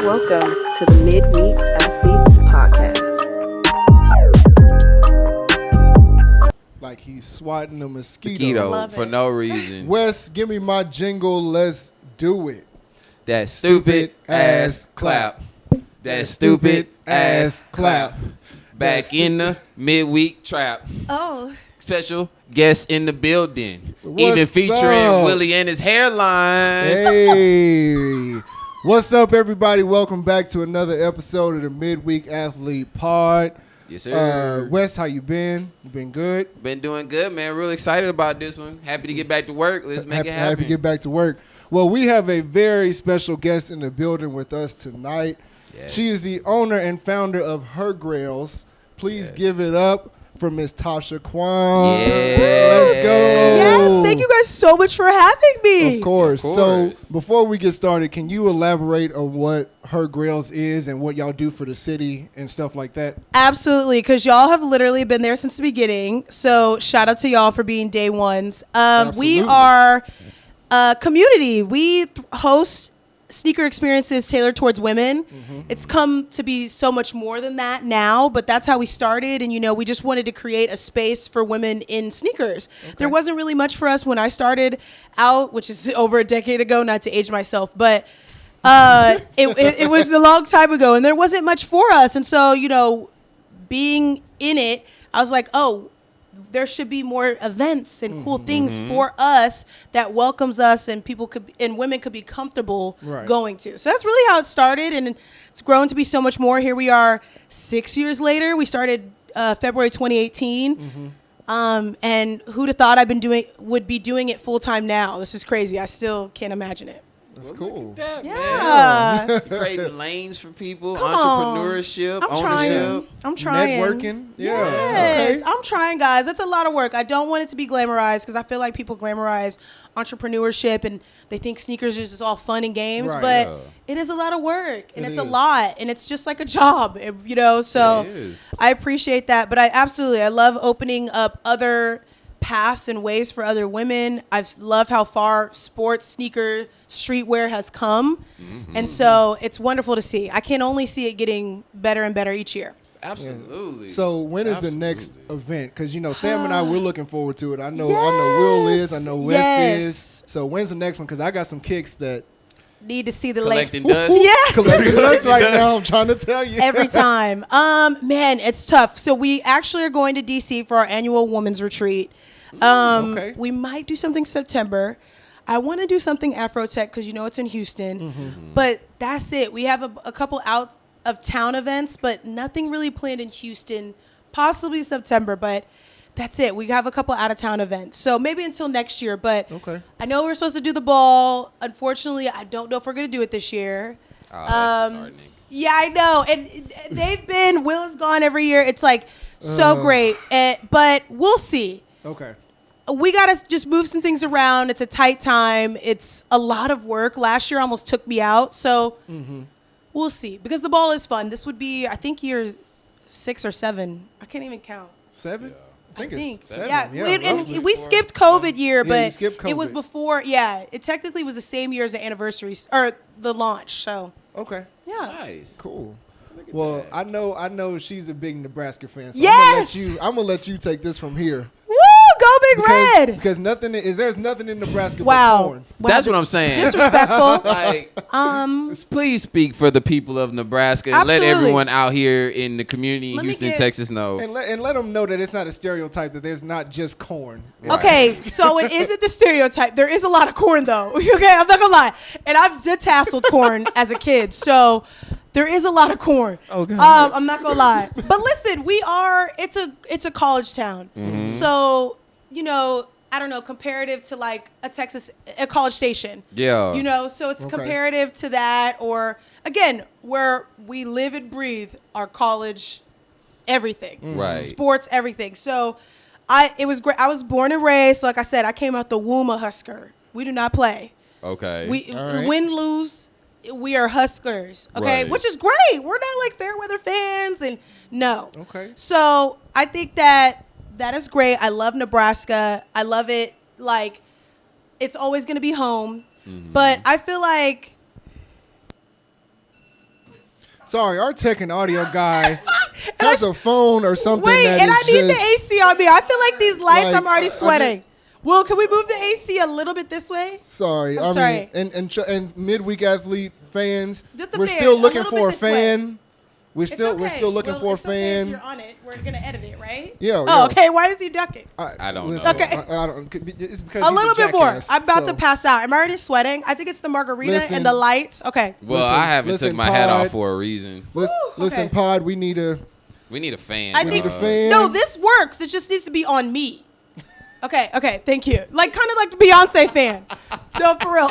Welcome to the Midweek Athletes Podcast. Like he's swatting a mosquito. For no reason. Wes, give me my jingle. Let's do it. That stupid ass clap. That stupid ass clap. Back in the midweek trap. Oh. Special guest in the building. What's Even featuring up? Willie and his hairline. Hey. What's up, everybody? Welcome back to another episode of the Midweek Athlete Pod. Yes, sir. Wes, how you been? You been good? Been doing good, man. Real excited about this one. Happy to get back to work. Let's make it happen. Happy to get back to work. Well, we have a very special guest in the building with us tonight. Yes. She is the owner and founder of Her Grails. Please Yes. give it up for Miss Tasha Kwan. Yeah. Let's go. Yes, thank you guys so much for having me. Of course. Of So course. before we get started, can you elaborate on what Her Grails is and what y'all do for the city and stuff like that? Absolutely, because y'all have literally been there since the beginning. So shout out to y'all for being day ones. We Absolutely. are a community. We host sneaker experiences tailored towards women. Mm-hmm. It's come to be so much more than that now, but that's how we started. And, we just wanted to create a space for women in sneakers. There wasn't really much for us when I started out, which is over a decade ago, not to age myself, but it was a long time ago, and there wasn't much for us. And so, being in it, I was like, oh, there should be more events and cool things for us that welcomes us and women could be comfortable going to. So that's really how it started, and it's grown to be so much more. Here we are 6 years later. We started February 2018. And who'd have thought would be doing it full time now? This is crazy. I still can't imagine it. That's cool. Look at that, Yeah. man. Creating lanes for people, Come on. entrepreneurship, I'm ownership. trying. Networking. Yeah. Yes, Okay. I'm trying, guys. It's a lot of work. I don't want it to be glamorized because I feel like people glamorize entrepreneurship and they think sneakers is just all fun and games, Right. but Yeah. it is a lot of work and It it's is. a lot and it's just like a job, so It is. I appreciate that. But I love opening up other paths and ways for other women. I love how far sports, sneaker, streetwear has come. And so it's wonderful to see. I can only see it getting better and better each year. Absolutely. So when is the next Absolutely. event? Because Sam and I, we're looking forward to it. I know Will is. I know Wes Yes. is. So when's the next one? Because I got some kicks that Need to see the latest. Collecting dust. Yeah. collecting us right now. I'm trying to tell you. Every time. Man, it's tough. So we actually are going to DC for our annual women's retreat. Okay. We might do something September. I want to do something Afrotech because it's in Houston. But that's it. We have a couple out of town events, but nothing really planned in Houston. Possibly September, but that's it. We have a couple out of town events. So maybe until next year. But Okay. I know we're supposed to do the ball. Unfortunately, I don't know if we're going to do it this year. Oh, that's disheartening. Yeah, I know. And Will is gone every year. It's like so great. But we'll see. Okay. We got to just move some things around. It's a tight time. It's a lot of work. Last year almost took me out. So we'll see. Because the ball is fun. This would be, I think, year 6 or 7. I can't even count. 7? I think it's 7. Yeah, roughly. and we skipped COVID year, you but skipped it was COVID. before. Yeah, it technically was the same year as the anniversary or the launch. So Okay. yeah, Nice. Cool. Look at Well, that. I know she's a big Nebraska fan. So Yes! I'm gonna let you take this from here. woo, go Big Red! Because there's nothing in Nebraska but Wow. corn. Wow, That's what I'm saying. disrespectful. Like, please speak for the people of Nebraska and let Absolutely. everyone out here in the community in Let me Houston, get- Texas know. And let them know that it's not a stereotype that there's not just corn. Okay, so it isn't the stereotype. There is a lot of corn, though. Okay, I'm not gonna lie. And I've detasseled corn as a kid, so there is a lot of corn. Okay. I'm not gonna lie. But listen, it's a college town, so I don't know, comparative to like a College Station. Yeah. So it's Okay. comparative to that, or again, where we live and breathe our college, everything, Right. sports, everything. So it was great. I was born and raised, like I said, I came out the womb a Husker. We do not play. Okay. We All right. win, lose, we are Huskers. Okay, Right. which is great. We're not like Fairweather fans, and no. Okay. So I think that is great. I love Nebraska. I love it. Like, it's always going to be home. But I feel like Sorry, our tech and audio guy has a phone or something. Wait, that and I is need the just- AC on me. I feel like these lights, Like, I'm already I mean- sweating. Will, can we move the AC a little bit this way? Sorry, I'm sorry. mean, and midweek athlete fans, Just a we're fan, still a looking little for a bit this way. fan. We're It's still okay. looking Will, for a it's okay if fan. you're on it. We're gonna edit it, right? Yeah. Oh, yeah. okay. Why is he ducking? I don't listen, know. Okay. I don't, it's because A he's little bit more. jackass, I'm about so- to pass out. I'm already sweating. I think it's the margarita Listen. and the lights. Okay. Well, Listen, I haven't listen, took my hat Pod. off for a reason. Listen, okay. Pod, we need a fan. I we think need a fan. no, this works. It just needs to be on me. Okay. Thank you. Like kind of like the Beyonce fan. No, for real.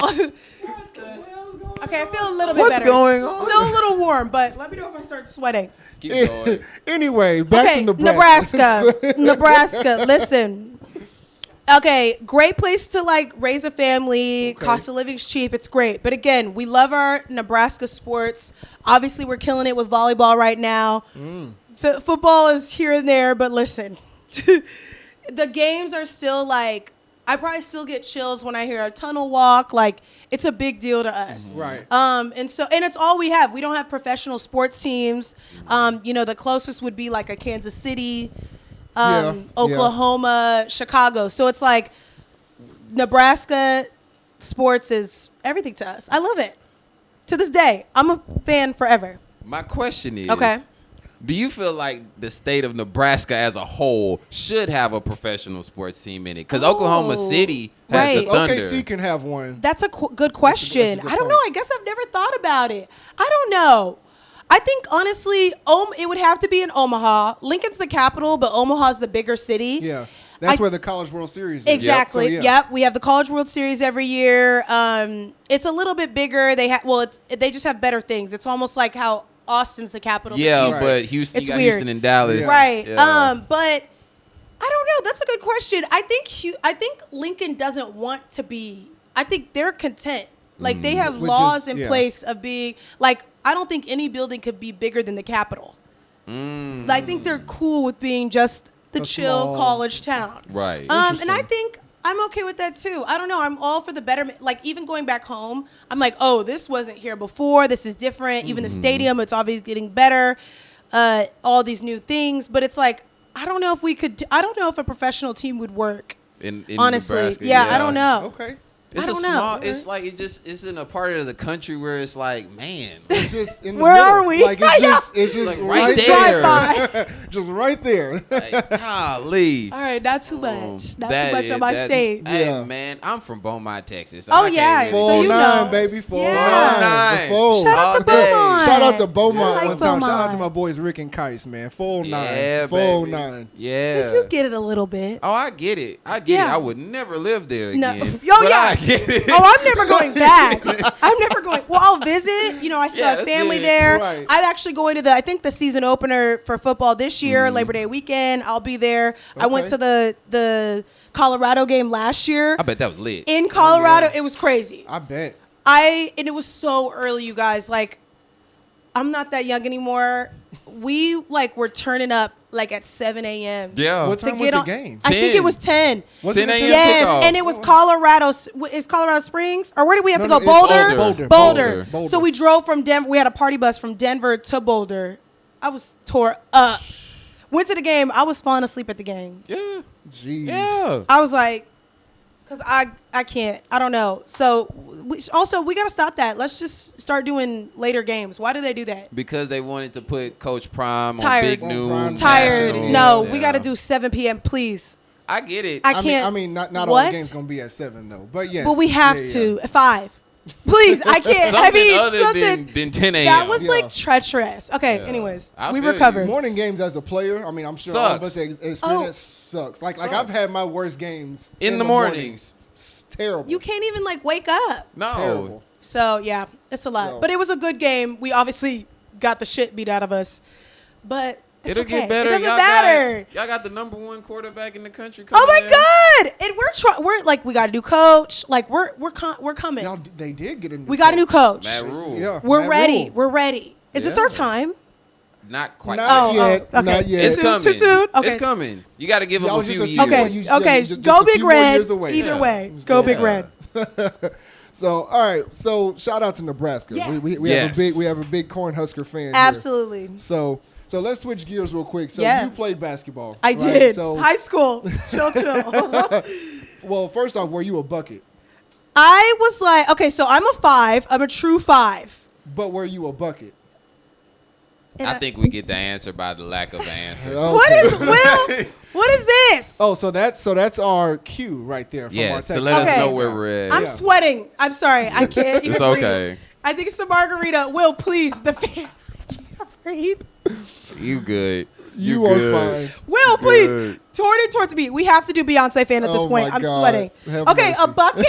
Okay, I feel a little bit What's better. going on? Still a little warm, but let me know if I start sweating. Keep going. Anyway, back Okay, to Nebraska. Nebraska. Listen. Okay, great place to like raise a family. Okay. Cost of living's cheap. It's great. But again, we love our Nebraska sports. Obviously, we're killing it with volleyball right now. Football is here and there, but listen, the games are still like. I probably still get chills when I hear a tunnel walk. Like it's a big deal to us. Right. And it's all we have. We don't have professional sports teams. The closest would be like a Kansas City, Yeah. Oklahoma, Chicago. So it's like Nebraska sports is everything to us. I love it. To this day, I'm a fan forever. My question is, Okay. do you feel like the state of Nebraska as a whole should have a professional sports team in it? Because Oklahoma City has right. the Thunder. OKC can have one. That's a good question. good I don't point. know. I guess I've never thought about it. I don't know. I think honestly, it would have to be in Omaha. Lincoln's the capital, but Omaha's the bigger city. Yeah. That's I- where the College World Series is. Exactly. So, yeah. Yep. We have the College World Series every year. It's a little bit bigger. They just have better things. It's almost like how Austin's the capital. Yeah, Houston. but Houston, It's you got weird. Houston and Dallas. Yeah. Right. Yeah. But I don't know. That's a good question. I think Lincoln doesn't want to be. I think they're content. Like they have With laws just- in yeah. place of being like. I don't think any building could be bigger than the Capitol. I think they're cool with being just the A chill small- college town. Right. And I Interesting. think I'm okay with that too. I don't know. I'm all for the betterment. Like even going back home, I'm like, oh, this wasn't here before. This is different. Even the stadium, it's obviously getting better. All these new things, but it's like I don't know if we could. I don't know if a professional team would work. In Honestly, Nebraska, yeah, I don't know. Okay. It's I don't a know. small. It's like it's in a part of the country where it's like, man, It's just in the Where middle. are we? Like I know. it's just like right right Just there. drive by. just right there. Like, golly. All right, not too much. Not That too much is- on my that- state. Hey, Yeah. man, I'm from Beaumont, Texas. So Oh, I can't yeah, really- so you 409, know. baby, 409. Yeah. The fold. Shout out to All day. Beaumont. Shout out to Beaumont I like one time. Shout out to Beaumont. my boys Rick and Kice, man. 409. Yeah, 409. baby. Yeah. So you get it a little bit. Oh, I get it. I get Yeah. it. I would never live there No. again. Oh, but yeah. I get it. Oh, I'm never going back. I'm never going. Well, I'll visit. I still Yeah, have that's family it. there. Right. I'm actually going to I think the season opener for football this year, Labor Day weekend. I'll be there. I went Okay. to the Colorado game last year I bet that was lit. in Colorado. yeah. It was crazy. I bet. And it was so early, you guys. Like, I'm not that young anymore. We were turning up at 7 a.m. Yeah. What to time was get the on. game? I think 10. it was 10. Was it 10 a a.m. Yes, kickoff. and it was Colorado. Is Colorado Springs, or where did we have to go? it's Boulder? Boulder. So we drove from Denver. We had a party bus from Denver to Boulder. I was tore up. Went to the game. I was falling asleep at the game. Yeah. Jeez. Yeah. I was like, because I can't. I don't know. So we got to stop that. Let's just start doing later games. Why do they do that? Because they wanted to put Coach Prime Tired. on Big On Noon. Prime Tired. National. No, Yeah. we got to do 7 p.m. Please. I get it. I can't. I mean, not all What? the games gonna be at 7 though. But yes. But we have Yeah, to at 5. Please, I can't. Something I mean, other something than 10 a.m. that was Yeah. like treacherous. Okay, Yeah. anyways, I we feel you. recovered. Morning games as a player, I mean, I'm sure all of Sucks. us experience Oh. sucks. Like Sucks. I've had my worst games in the morning. mornings. It's terrible. You can't even wake up. No. Terrible. So yeah, it's a lot. No. But it was a good game. We obviously got the shit beat out of us, but it's It'll okay. get better. It doesn't Y'all matter. Y'all got the number 1 quarterback in the country. Oh my coming in. god! And we're we got a new coach. Like we're coming. Y'all, they did get a new We got a new coach. Matt Rule. Yeah. We're Matt ready. Rule. We're ready. Is this Yeah. our time? Not quite. Not yet. yet. oh, okay. Not yet. Too It's soon? coming. Too soon? Okay. It's coming. You got to give them Y'all a just few a few years. more Okay. years. Okay. Just Go a Big few more Red. years away. Either Yeah. way, go Big Yeah. Red. So, all right. So, shout out to Nebraska. Yes. We have a big Cornhusker fan. Absolutely. Here. So let's switch gears real quick. So Yeah. you played basketball. I right? did. So, High school. Chill. well, first off, were you a bucket? I was like, okay, so I'm a 5. I'm a true 5. But were you a bucket? And I think we get the answer by the lack of the answer. Okay. What is Will? What is this? Oh, so that's our cue right there. From Yes, our to let us Okay. know where we're at. I'm sweating. I'm sorry. I can't. It's even breathe. okay. I think it's the margarita. Will, please. The fan. I can't breathe. You good. You are fine. Will, please. Turn it towards me. We have to do Beyonce fan at this Oh point. my I'm God. sweating. Have Okay, mercy. a bucket?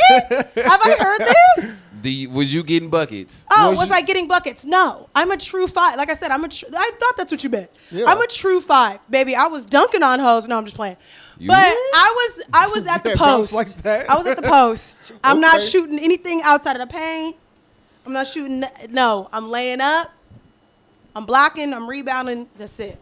Have I heard this? Was you getting buckets? Oh, Was was you- I getting buckets? No. I'm a true 5. Like I said, I thought that's what you meant. Yeah. I'm a true 5. Baby, I was dunking on hoes. No, I'm just playing. You- But I was at the Yeah, bounce post. like that. I was at the post. I'm not Okay. shooting anything outside of the paint. I'm not shooting. No, I'm laying up. I'm blocking. I'm rebounding. That's it.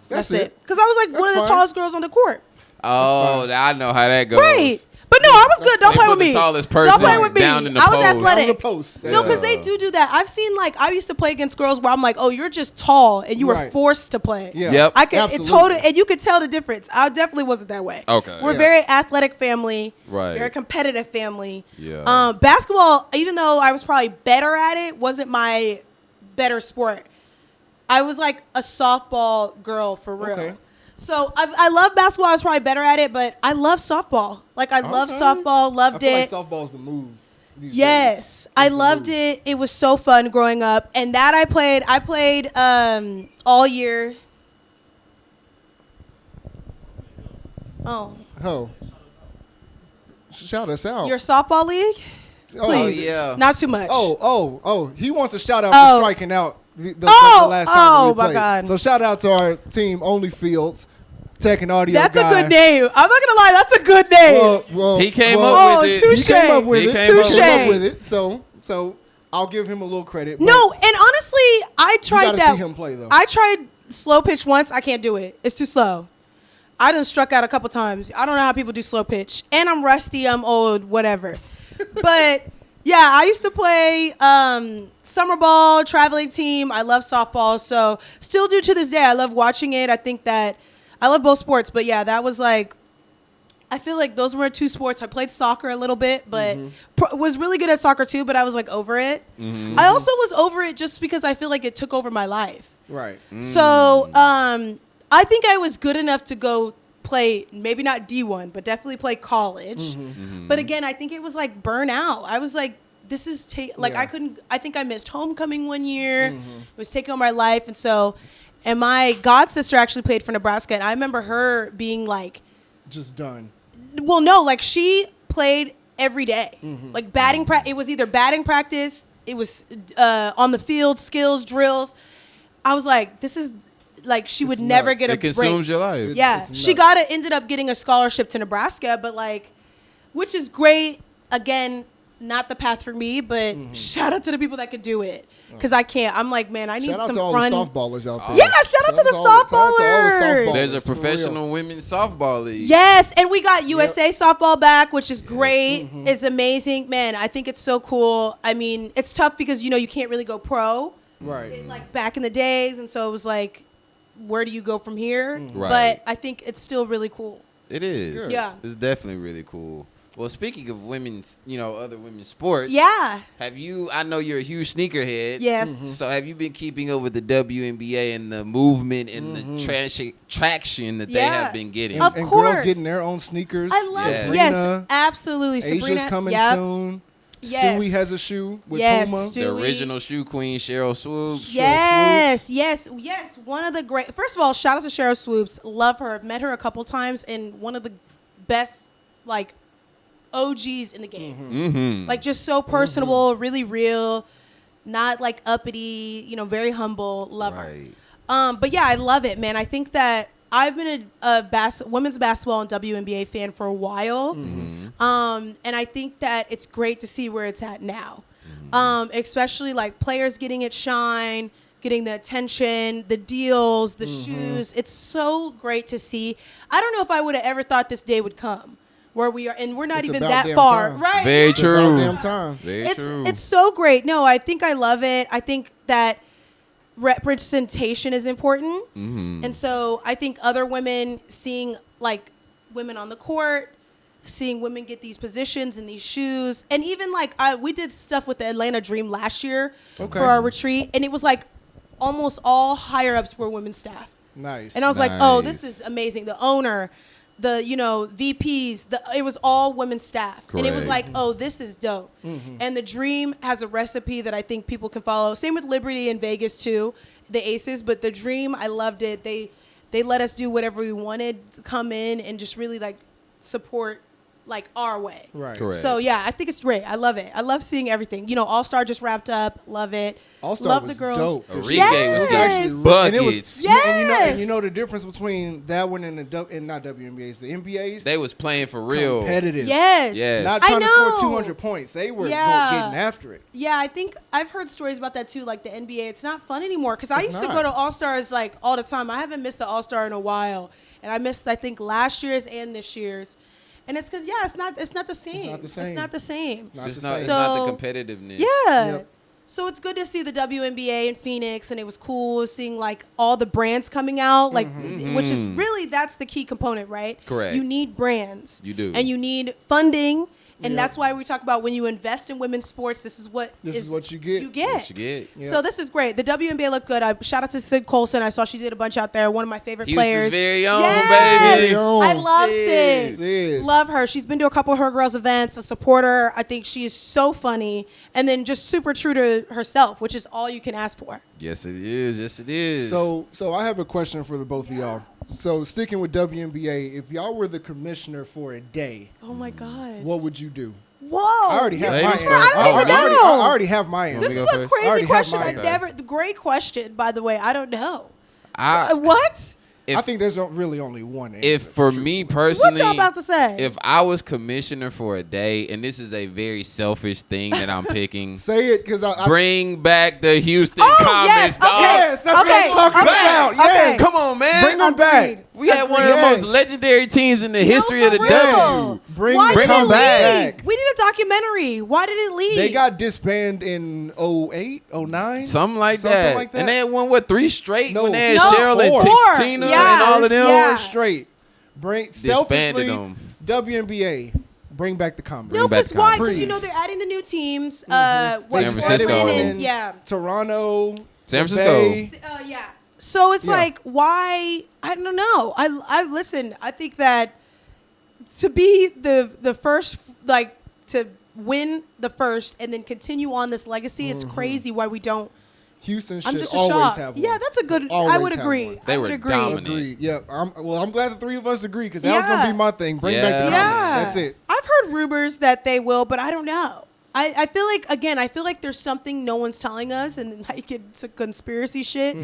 That's That's it. it. Because I was like That's one of the fine. tallest girls on the court. Oh, fine. I know how that goes. Right. But no, I was good. Don't They play put with the me. tallest Don't person play with me. down in the I was post. athletic. On the post. No, because they do that. I've seen I used to play against girls where I'm like, oh, you're just tall and you were Right. forced to play. Yeah. Yep. I could Absolutely. it told and you could tell the difference. I definitely wasn't that way. Okay. We're Yeah. very athletic family. Right. Very competitive family. Yeah. Basketball, even though I was probably better at it, wasn't my better sport. I was like a softball girl for real. Okay. So I love basketball. I was probably better at it, but I love softball. Like I love Okay. softball. Loved I feel it. like softball's the move. These Yes, days. I It's the loved move. it. It was so fun growing up, and that I played all year. Oh, Oh. Shout us out. your softball league? Oh, Please, yeah. not too much. Oh. He wants a shout out Oh. for striking out the Oh, last time that we oh, my played. God. So shout out to our team, Only Fields, tech and audio that's guy. a good name. I'm not gonna lie, that's a good name. Well, He came well, up oh, with it. touche. He came up with He it. came up He with came it. up with it. So I'll give him a little credit. but No, and honestly, I tried gotta that. see him play, though. I tried slow pitch once. I can't do it. It's too slow. I done struck out a couple times. I don't know how people do slow pitch. And I'm rusty. I'm old. Whatever. But yeah, I used to play summer ball, traveling team. I love softball. So still do to this day. I love watching it. I think that I love both sports. But yeah, that was like, I feel like those were 2 sports. I played soccer a little bit, but was really good at soccer too, but I was like over it. I also was over it just because I feel like it took over my life. Right. So I think I was good enough to go play, maybe not D1, but definitely play college. But again, I think it was like burnout. I was like, this is Yeah. I think I missed homecoming one year. It was taking over my life. And my god sister actually played for Nebraska. And I remember her being like, Just done. well, no, like she played every day. Like batting practice. It was either batting practice, it was on the field, skills, drills. I was like, this is like she would never nuts. get a It consumes break. your life. Yeah, It's she nuts. ended up getting a scholarship to Nebraska, but like, which is great. Again, not the path for me, but shout out to the people that could do it because I can't. I'm like, man, I need Shout out some to all fun. the softballers out there. Yeah, shout out to the softballers. There's a for real. professional women's softball league. Yes, and we got USA softball back, which is great. It's amazing, man. I think it's so cool. I mean, it's tough because you can't really go pro. Right. Like back in the days, and so it was like, where do you go from here? Right. But I think it's still really cool. It is. good. Yeah. It's definitely really cool. Well, speaking of women's, other women's sports. Yeah. I know you're a huge sneakerhead. Yes. So have you been keeping up with the WNBA and the movement and the traction that they Yeah. have been getting? Of and course. girls getting their own sneakers. I love Sabrina. yes, absolutely. Asia's Sabrina coming yep. soon. Yes. Stewie has a shoe with Yes, Puma. Stewie. The original shoe queen, Cheryl Swoops. Yes. One of the great. First of all, shout out to Cheryl Swoops. Love her. Met her a couple times, and one of the best like OGs in the game. Mm-hmm. Like just so personable, really real, not like uppity. Very humble. Love Right. her. But yeah, I love it, man. I think that I've been a women's basketball and WNBA fan for a while. And I think that it's great to see where it's at now. Especially like players getting it shine, getting the attention, the deals, the shoes. It's so great to see. I don't know if I would have ever thought this day would come. where we are, and we're not It's even about that damn far, time. right? Very It's true. about damn time. Very true. It's so great. No, I think I love it. I think that representation is important, and so I think other women seeing like women on the court, seeing women get these positions and these shoes, and even like we did stuff with the Atlanta Dream last year for our retreat, and it was like almost all higher ups were women staff. Nice. And I was like, oh, Nice. this is amazing. The owner, the VPs, it was all women staff. And it was Correct. like, oh, this is dope. And the Dream has a recipe that I think people can follow. Same with Liberty in Vegas too, the Aces. But the Dream, I loved it. They let us do whatever we wanted to come in and just really like support like our way. Right. Correct. So yeah, I think it's great. I love it. I love seeing everything. All Star just wrapped up. Love it. All-Star love was the girls. dope. Enrique Yes. was Yes. buckets. And it was, Yes. and you know the difference between that one and not WNBA's, the NBA's. They was playing for real. Competitive. Yes. Yes. Not I trying to score know. 200 points. They were Yeah. getting after it. Yeah, I think I've heard stories about that too. Like the NBA, it's not fun anymore. Because I It's used to not. go to All Stars like all the time. I haven't missed the All Star in a while, and I missed I think last year's and this year's. And it's because it's not the same. It's not the same. It's not the same. Not It's the not, same. it's not So- the competitiveness. Yeah. Yep. So it's good to see the WNBA in Phoenix, and it was cool seeing like all the brands coming out, like which is really that's the key component, right? Correct. You need brands. You do. And you need funding, and Yep. that's why we talk about when you invest in women's sports, this is what This is what you get. You get. What you get. Yeah. So this is great. The WNBA looked good. Shout out to Sid Colson. I saw she did a bunch out there. One of my favorite Houston's players. very own, Yes! baby. Very own. I love Sid. Sid. Love her. She's been to a couple of her girls' events. A supporter. I think she is so funny, and then just super true to herself, which is all you can ask for. Yes, it is. Yes, it is. So I have a question for the both of y'all. So sticking with WNBA, if y'all were the commissioner for a day, Oh my God. what would you do? Whoa. I already have my Ladies answer. first. I don't even know. I already have my answer. This me is go a first? I crazy already have question. mine. I never. Great question, by the way. I don't know. I, What? I think there's really only one answer. if for me personally, What y'all about to say? if I was commissioner for a day, and this is a very selfish thing that I'm picking, Say it because I bring back the Houston Oh, Comets, yes, dog. okay. Yes, that's what I'm talking about. Okay. Yes. Come on, man. Bring them back. Agreed. We had one of the Yes. most legendary teams in the history of the for W. real. Bring Why the did it Comets leave? back. We need a documentary. Why did it leave? They got disbanded in 08, 09? Something like Something that. like that. And they had won, 3 straight No, when they had no, Cheryl four. and Tina Yeah. and all of them? Yeah. Straight. Bring Disbanded selfishly them. WNBA. Bring back the Comets. No, back because the why? Comets. Because Please. they're adding the new teams. They What San just added Francisco. one in, in yeah. Toronto. San the Francisco. Bay. Yeah. So it's Yeah. like, why? I don't know. I listen. I think that to be the first, like to win the first and then continue on this legacy, it's crazy why we don't. Houston I'm should just always shocked. have one. Yeah, that's a good. I Always would have agree. one. They I were would agree. dominant. Agreed. Yeah. I'm glad the three of us agree because that was Yeah. gonna be my thing. Bring back the Yeah. Comets. Yeah. That's it. I've heard rumors that they will, but I don't know. I feel like, again, I feel like there's something no one's telling us, and like it's a conspiracy shit.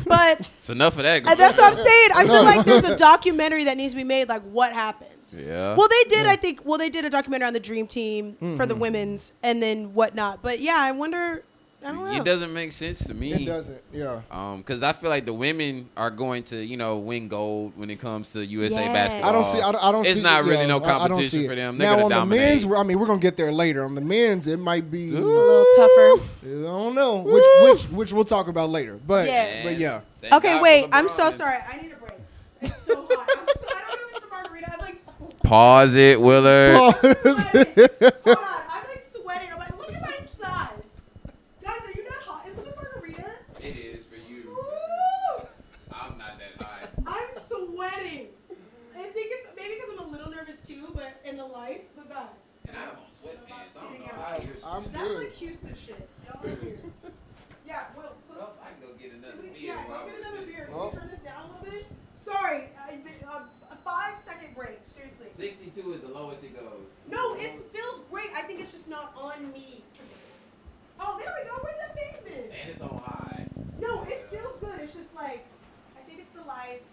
But It's enough of that. that's what I'm saying. I feel like there's a documentary that needs to be made, like what happened. Yeah. Well, they did. I think. Well, they did a documentary on the Dream Team for the women's, and then whatnot. But yeah, I wonder. I don't know. It doesn't make sense to me. It doesn't. Yeah. Because I feel like the women are going to, win gold when it comes to USA Yes. basketball. I don't see. I don't It's see. not really yeah, no I don't competition see it. for them. They're Now gonna on dominate. the men's, we're gonna get there later. On the men's, it might be. a little tougher. I don't know. Which we'll talk about later. But Yes. but yeah. Thank Okay, God wait. for I'm so LeBron. sorry. I need a break. It's so hot. I don't know if it's a margarita. I'm like sweating. Pause it, Willard. Hold on. I'm like sweating. I'm like, look at my thighs. Guys, are you not hot? Isn't the margarita? It is for you. Woo! I'm not that high. I'm sweating. I think it's maybe because I'm a little nervous too, but in the lights. But guys, And I'm on sweatpants. I don't know how you're I'm that's good. like Houston shit. Y'all are weird. Yeah, well, Well, I can go get another beer. yeah, while go get we're another sitting. beer. Can Oh. you turn this down a little bit? Sorry, a 5-second break. Seriously. 62 is the lowest it goes. No, it feels great. I think it's just not on me. Oh, there we go. Where's the big bit? And it's on high. No, it feels good. It's just like, I think it's the lights.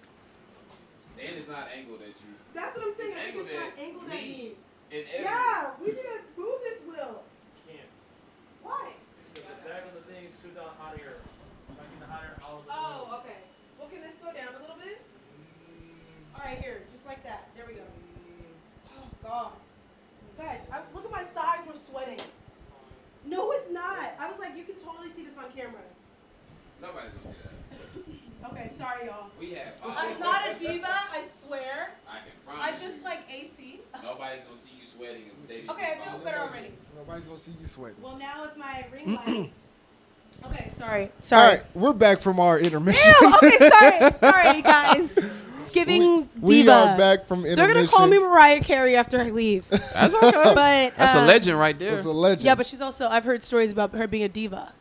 And it's not angled at you. That's what I'm saying. It's I think it's angled not at angled at me. me. And every, Yeah, we need to move this wheel. Can't. Why? The back of the thing shoots out hot air. Sucking the hot air out of the Oh, okay. Well, can this go down a little bit? All right, here, just like that. There we go. Oh, gosh. sorry, y'all. We have. I'm not a diva, I swear. I can promise. I just like AC. Nobody's gonna see you sweating if they. Okay, it feels better already. Nobody's gonna see you sweating. Well, now with my ring light. Okay, sorry. All right, we're back from our intermission. Ew, okay, sorry, guys. It's giving we diva. are back from intermission. They're gonna call me Mariah Carey after I leave. That's okay. But That's a legend right there. That's a legend. yeah, but she's also. I've heard stories about her being a diva.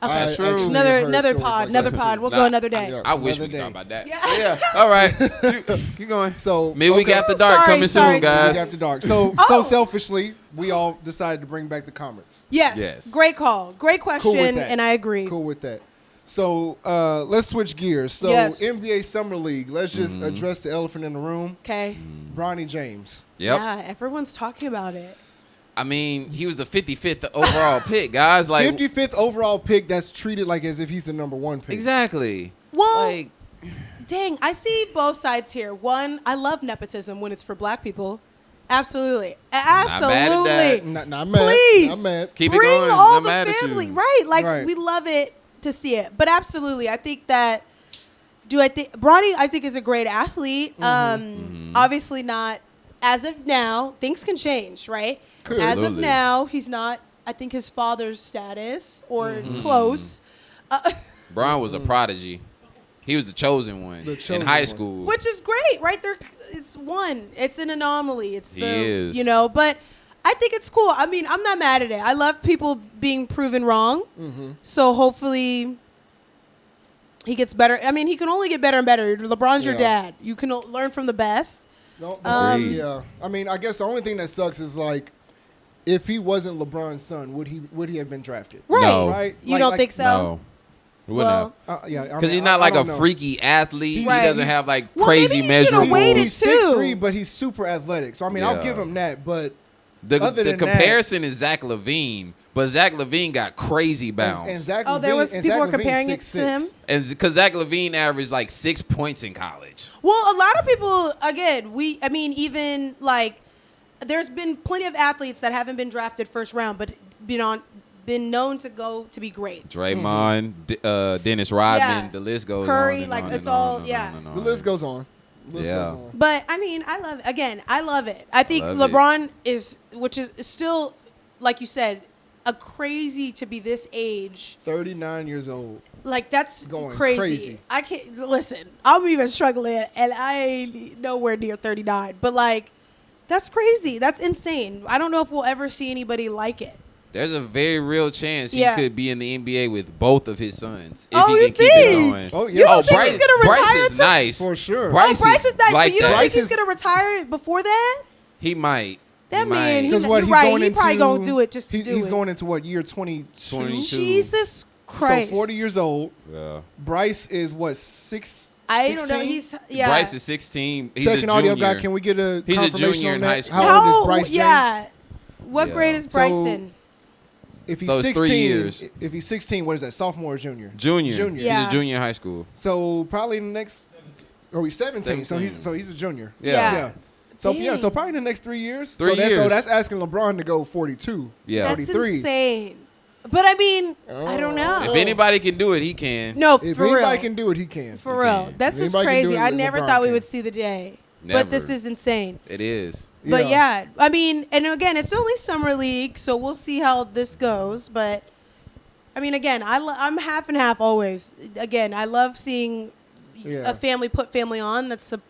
Okay, That's true. actually another have heard another stories pod, like another that, pod. too. We'll Nah, go another day. Yeah. I wish we Another could talk day. about that. Yeah. Yeah. All right. Keep going. So Midweek okay. After Dark Sorry, coming sorry, soon, guys. After dark. So Oh. selfishly, we all decided to bring back the comments. Yes. Yes. Great call. Great Cool with question, that. and I agree. Cool with that. So let's switch gears. So Yes. NBA Summer League. Let's just address the elephant in the room. Okay. Bronny James. Yep. Yeah, everyone's talking about it. I mean, he was the 55th overall pick, guys. Like 55th overall pick that's treated like as if he's the number one pick. exactly. Well, Like dang, I see both sides here. One, I love nepotism when it's for black people. Absolutely. mad at that. Absolutely. Not mad. Please. Not mad. keep it Bring going. all Not the mad at family. you. Right. Like, Right. we love it to see it. But absolutely, I think that, Bronny, I think, is a great athlete. Obviously not, as of now, things can change, right? Could. As of Absolutely. now, he's not, I think, his father's status or close. Braun was a prodigy. He was the chosen one The in chosen high one. school. Which is great, right? There, it's one. It's an anomaly. It's He the, is. you know. But I think it's cool. I mean, I'm not mad at it. I love people being proven wrong. So hopefully, he gets better. I mean, he can only get better and better. LeBron's your Yeah. dad. You can learn from the best. No, Agreed. yeah. I mean, I guess the only thing that sucks is like, if he wasn't LeBron's son, would he have been drafted? Right. No. Right? You don't think so? No. He wouldn't Well, have. Yeah. Because he's not like a don't know. freaky athlete. Right. He doesn't have like Well, crazy maybe he should've measurables. waited He's too. 6'3", but he's super athletic. So I mean, I'll Yeah. give him that. But The Other than that- comparison is Zach LaVine, but Zach LaVine got crazy bounce. and Zach Oh, there LaVine- was and people Zach were comparing LaVine's it to him? 6'6". And because Zach LaVine averaged like 6 points in college. Well, a lot of people, again, even like, there's been plenty of athletes that haven't been drafted first round, but been known to go to be great. Draymond, Dennis Rodman, Yeah. the list goes Curry, on. And like, on it's and all- on and yeah. on and The on. list goes on. Yeah. But I mean, I love it. Again, I love it. I think Love it. LeBron which is still, like you said, a crazy to be this age. 39 years old. Like, that's Going crazy. crazy. I can't listen. I'm even struggling, and I ain't nowhere near 39. But like, that's crazy. That's insane. I don't know if we'll ever see anybody like it. There's a very real chance he Yeah. could be in the NBA with both of his sons. If Oh, he you can keep it think? going. Oh, yeah. You don't think Bryce, he's gonna retire Bryce is to- nice. For sure. Bryce, Bryce is nice, like but you don't that. think Bryce he's gonna retire before that? He might. That He man, might. Because what You're he's right, going he into, probably gonna do it just to do he's it. going into what, year 22? 22. Jesus Christ. So 40 years old. Yeah. Bryce is what, 6? I don't know. 16? He's yeah. Bryce is 16. He's Second a audio junior. guy, can we get a He's a confirmation junior on in that? high school. How no, old is Bryce James? yeah. What Yeah. grade is So- Bryson? If he's So it's 16, 3 years. if he's 16, what is that? Sophomore or junior? Junior. Junior. Yeah. He's a junior in high school. So probably in the next. Oh, he's 17. 17. So he's a junior. Yeah. So Dang. so probably in the next 3 years. 3 So years. that's asking LeBron to go 42. Yeah. That's 43. insane. But I mean, I don't know. If anybody can do it, he can. no, If for anybody real. can do it, he can. For real. can. That's If just anybody can do crazy. it, I never LeBron thought we can. would see the day. Never. But this is insane. It is. But yeah, I mean, and again, it's only summer league, so we'll see how this goes. But I mean, again, I'm half and half always. Again, I love seeing Yeah. a family put family on. That's the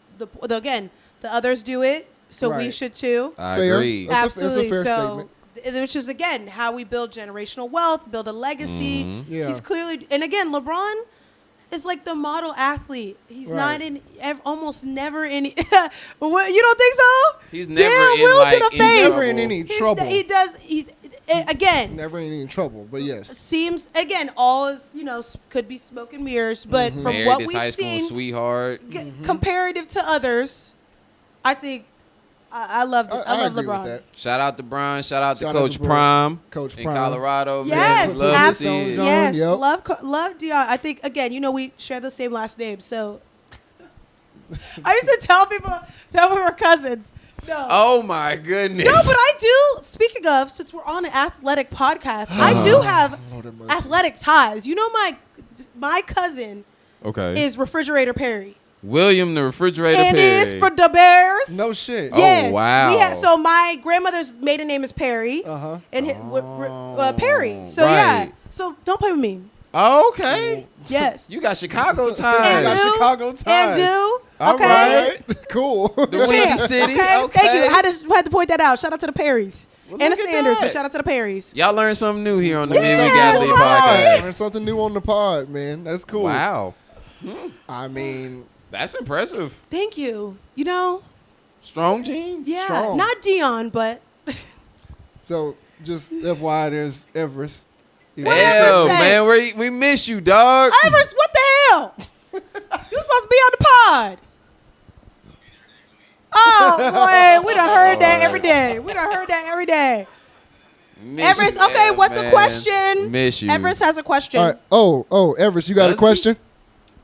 again, the others do it, so we Right. should too. I Fair. agree. That's a Absolutely. fair So, statement. which is again how we build generational wealth, build a legacy. Mm-hmm. Yeah. He's clearly, and again, LeBron is like the model athlete. He's Right. not in almost never any. What, you don't think so? He's never Damn, in, Will like, to the in face. Never in any trouble. He does. Again. Never in any trouble, but yes. Seems again all is could be smoke and mirrors, but from Married what his we've high school seen, sweetheart. comparative to others, I think I love I love agree with LeBron. that. Shout out to Brian. Shout out to Shout out Coach to Brian. Prime. Coach in Prime. Colorado. Yes, man. Love to see absolutely. it. Zone, Yes, yep. love Dion. I think again, we share the same last name, so I used to tell people that we were cousins. No. Oh my goodness. No, but I do. Speaking of, since we're on an athletic podcast, I do have Lord have mercy. athletic ties. You know, my cousin Okay. is Refrigerator Perry. William the Refrigerator And Perry. is for the Bears. No shit. Yes. Oh, wow. So my grandmother's maiden name is Perry. Uh-huh. And Perry. So yeah. right. So don't play with me. Oh, okay. Yes. You got Chicago And ties. got do. Chicago And ties. do. All Okay. Right. Cool. The Windy Yeah. City. Okay. Okay. Thank you. Had to point that out. Shout out to the Perrys. Well, and look the at Sanders, that. but shout out to the Perrys. Y'all learned something new here on the Yeah, Midweek that's Athlete right. Podcast. Learn something new on the pod, man. That's cool. Wow. I mean, That's impressive. Thank you. You know, Strong jeans. yeah, Strong. not Dion, but so just FYI, there's Everest. You know, What Hell, Everest say? man, we miss you, dog. Everest, what the hell? You supposed to be on the pod. Oh, boy, we done heard that every day. We done heard that every day. Miss Everest, you. okay, Yeah, what's the man. question? Miss you. Everest has a question. All right. Oh, Everest, you got Does a he? question?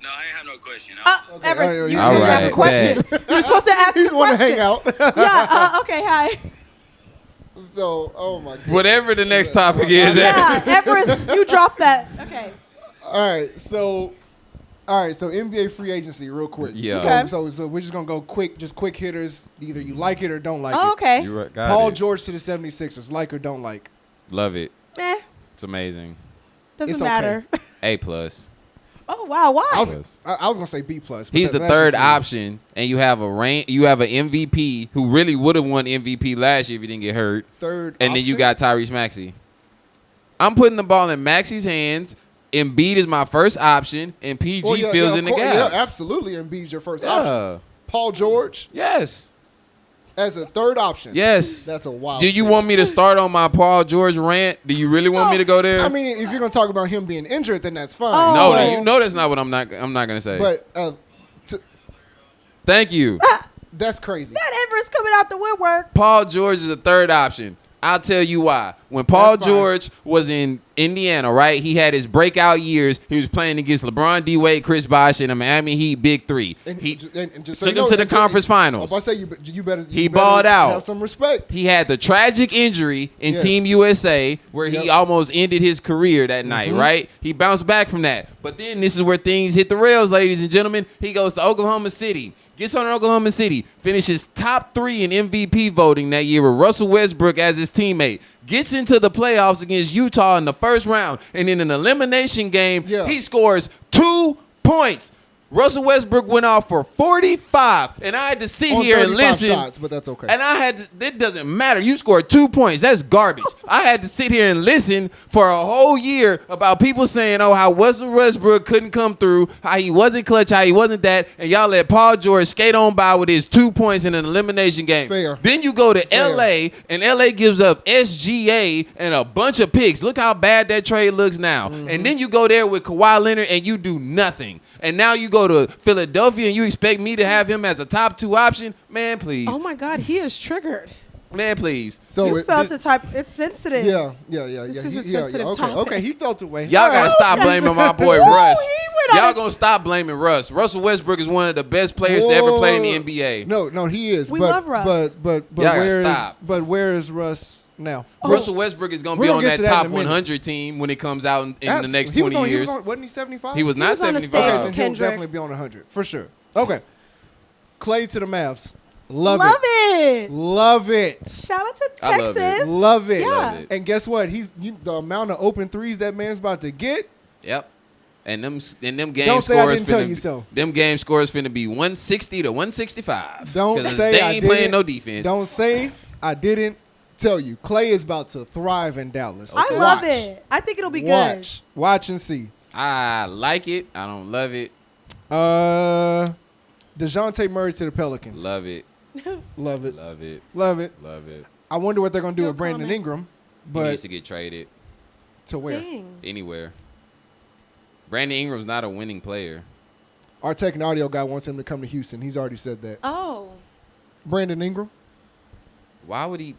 No, I ain't have no question. Everest, all right, you were all supposed to ask a right, question. You were supposed to ask He's a want to question. hang out. Yeah, okay, hi. So, oh my god. Whatever the next topic is. Yeah, Everest, you dropped that. Okay. All right. So NBA free agency, real quick. Yeah. Okay. So we're just gonna go quick hitters. Either you like it or don't like Oh, it. okay. You right, got Paul it. George to the 76ers, like or don't like. Love it. Eh, It's amazing. doesn't It's okay. matter. A plus. Oh, wow, why? I was gonna say B plus. He's the third option, and you have You have an MVP who really would have won MVP last year if he didn't get hurt. Third. And then you option? got Tyrese Maxey. I'm putting the ball in Maxey's hands. Embiid is my first option, and PG Well, yeah, fills yeah, in the of course, gaps. Yeah, absolutely. Embiid's your first option. Yeah. Paul George Yes. as a third option. Yes. That's a wild. Do you thing. want me to start on my Paul George rant? Do you really want me to go there? I mean, if you're gonna talk about him being injured, then that's fine. Oh. no, But- you know that's not what I'm not gonna say. But Thank you. that's crazy. That Everest coming out the woodwork. Paul George is a third option. I'll tell you why. When Paul That's fine. George was in Indiana, right, he had his breakout years. He was playing against LeBron, D-Wade, Chris Bosh, and the Miami Heat Big Three. And He just took so you him know, to the and just- conference finals. I say you better. He balled out. Have some respect. He had the tragic injury in Yes. Team USA where he Yep. almost ended his career that night, right? He bounced back from that. But then this is where things hit the rails, ladies and gentlemen. He goes to Oklahoma City, gets on Oklahoma City, finishes top 3 in MVP voting that year with Russell Westbrook as his teammate, gets into the playoffs against Utah in the first round, and in an elimination game, he scores 2 points. Russell Westbrook went off for 45, and I had to sit On here and 35 listen. shots, but that's okay. And I had to, it doesn't matter. You scored 2 points. That's garbage. I had to sit here and listen for a whole year about people saying, oh, how Russell Westbrook couldn't come through, how he wasn't clutch, how he wasn't that, and y'all let Paul George skate on by with his 2 points in an elimination game. Fair. Then you go to Fair. LA, and LA gives up SGA and a bunch of picks. Look how bad that trade looks now. And then you go there with Kawhi Leonard, and you do nothing. And now you go to Philadelphia, and you expect me to have him as a top 2 option? Man, please. Oh my God, he is triggered. Man, please. So You felt this- the type. It's sensitive. Yeah. This is a He- sensitive okay, topic. okay, he felt away. Y'all gotta stop blaming my boy Ooh, Russ. he went on Y'all a- gonna stop blaming Russ. Russell Westbrook is one of the best players to ever play in the NBA. No, he is. We but, love Russ. But Y'all gotta where is stop. where is Russ now? Russell Westbrook is gonna We're be gonna on get that to that top in a minute. 100 team when it comes out in the Abs- next he was 20 on- he years. was on- wasn't he 75? He was not was on the 75. stage Okay, with then he'll Kendrick. definitely be on 100 for sure. Okay, Clay to the Mavs. Love Love it. it. Love it. Shout out to I love it. Texas. Love it. Yeah. Love it. And guess what? The amount of open threes that man's about to get. Yep. And them game Don't say I scores didn't tell finna you be- so. Them game scores finna be 160 to 165. Don't 'Cause say they I ain't didn't. playing no defense. Don't say I didn't tell you. Clay is about to thrive in Dallas. I love Watch. it. I think it'll be Watch and see. I like it. I don't love it. DeJounte Murray to the Pelicans. Love it. Love it. Love it. Love it. Love it. I wonder what they're gonna do No with Brandon comment. Ingram, He but needs to get traded to good. where? Dang. anywhere. Brandon Ingram's not a winning player. Our tech and audio guy wants him to come to Houston. He's already said that. Oh. Brandon Ingram. Why would he?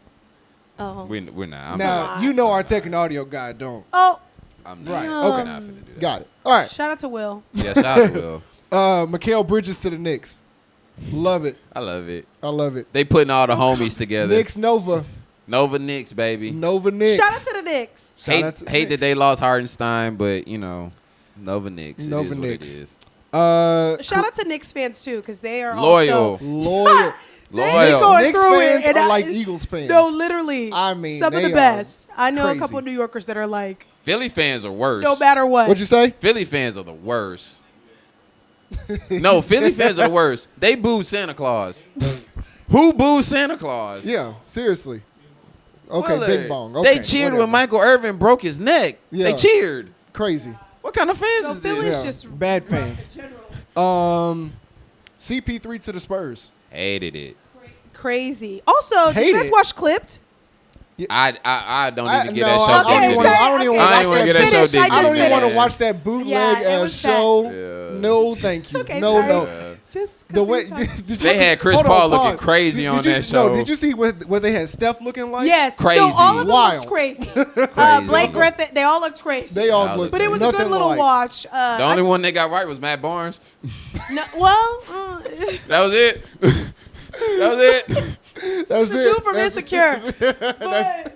Oh. We're not. I'm Now not. you know our tech and audio guy don't. Oh. I'm Right, not. okay. I'm not finna do that. Got it. All right. Shout out to Will. Yeah, shout out to Will. Mikal Bridges to the Knicks. Love it. I love it. I love it. They putting all the homies together. Knicks Nova. Nova Knicks, baby. Nova Knicks. Shout out to the Knicks. Shout out to Hate that Knicks. they lost Hardenstein, but Nova Knicks. Nova it is Knicks. What it is. Shout out to Knicks fans too, because they are Loyal. also Loyal. They Loyal. going Knicks through fans it, and are I- like Eagles fans. No, literally. I mean, some of they the are best. I know a crazy. couple of New Yorkers that are like, Philly fans are worse. no matter what. What'd you say? Philly fans are the worst. No, Philly fans are the worst. They booed Santa Claus. Who booed Santa Claus? Yeah, seriously. Okay, Willard. big bong. Okay, They cheered whatever. when Michael Irvin broke his neck. Yeah. They cheered. Crazy. What kind of fans So is Philly's this? Yeah, just bad fans. in general. CP3 to the Spurs. Hated it. Crazy. Also, did you Hate guys it. watch Clipped? I don't I- even get no, that I show. don't even dignity. wanna- I don't even wanna I watch don't even that. get that show Finished. dignity. I don't even want to finished. watch that bootleg Yeah, it ass was show. bad. Yeah. No, thank you. Okay, no, sorry. no. Just 'cause The we way was talking- did you They see- had Chris hold Paul pause. looking crazy on you that see- No, show. did you see what they had Steph looking like? Yes. Crazy. No, all of them Wild. looked crazy. Crazy. Blake Griffin, they all looked crazy. They all Nah, looked. but it was a nothing good little like. watch. The only one they got right was Matt Barnes. No, well, That was it. That was it. That's the it. dude from That's- Insecure. That's-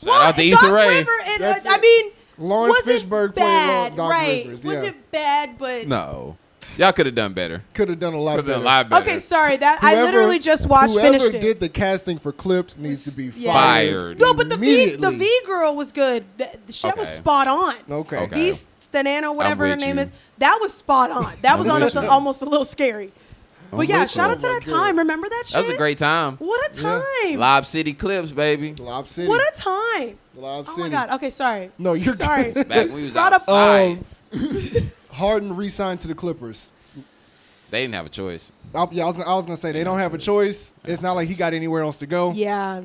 Shout out to Issa Rae. River, and, That's I it. mean, Lawrence was it Fishburne playing bad? Doc Right. Rivers. Was Yeah. it bad? But No. Y'all could have done better. Could have done a lot Could have better. done a lot better. okay, sorry. That I Whoever- literally just watched, Whoever finished it. did the casting for Clipped needs to be Yeah. Fired. No, but the immediately. V girl was good. The shit was Okay. spot on. Okay. Okay. V Stanano, whatever I'm her with name you. is, that was spot on. That was I'm with honestly you. almost a little scary. But yeah, with shout you. out to Oh my that God. time. Remember that shit? That was a great time. What a Yeah. time! Lob City Clips, baby. Lob City. What a time! Lob Oh City. my god. Okay, sorry. No, you're sorry. good. Back when we was Brought up- outside. Harden re-signed to the Clippers. They didn't have a choice. I was gonna say they don't have a choice. It's not like he got anywhere else to go. Yeah.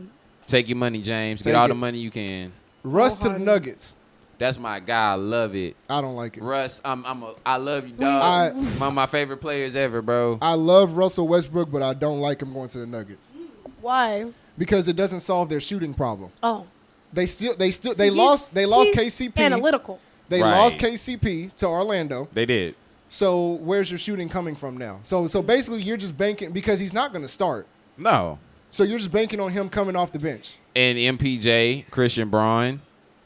Take your money, James. Take Get all it. the money you can. Russ to the Harden. Nuggets. That's my guy. I love it. I don't like it. Russ, I love you, dog. I- One of my favorite players ever, bro. I love Russell Westbrook, but I don't like him going to the Nuggets Why? because it doesn't solve their shooting problem. Oh. They See, lost he's KCP. Analytical. They Right. lost KCP to Orlando. They did. So where's your shooting coming from now? So basically you're just banking because he's not going to start. No. So you're just banking on him coming off the bench. And MPJ, Christian Braun,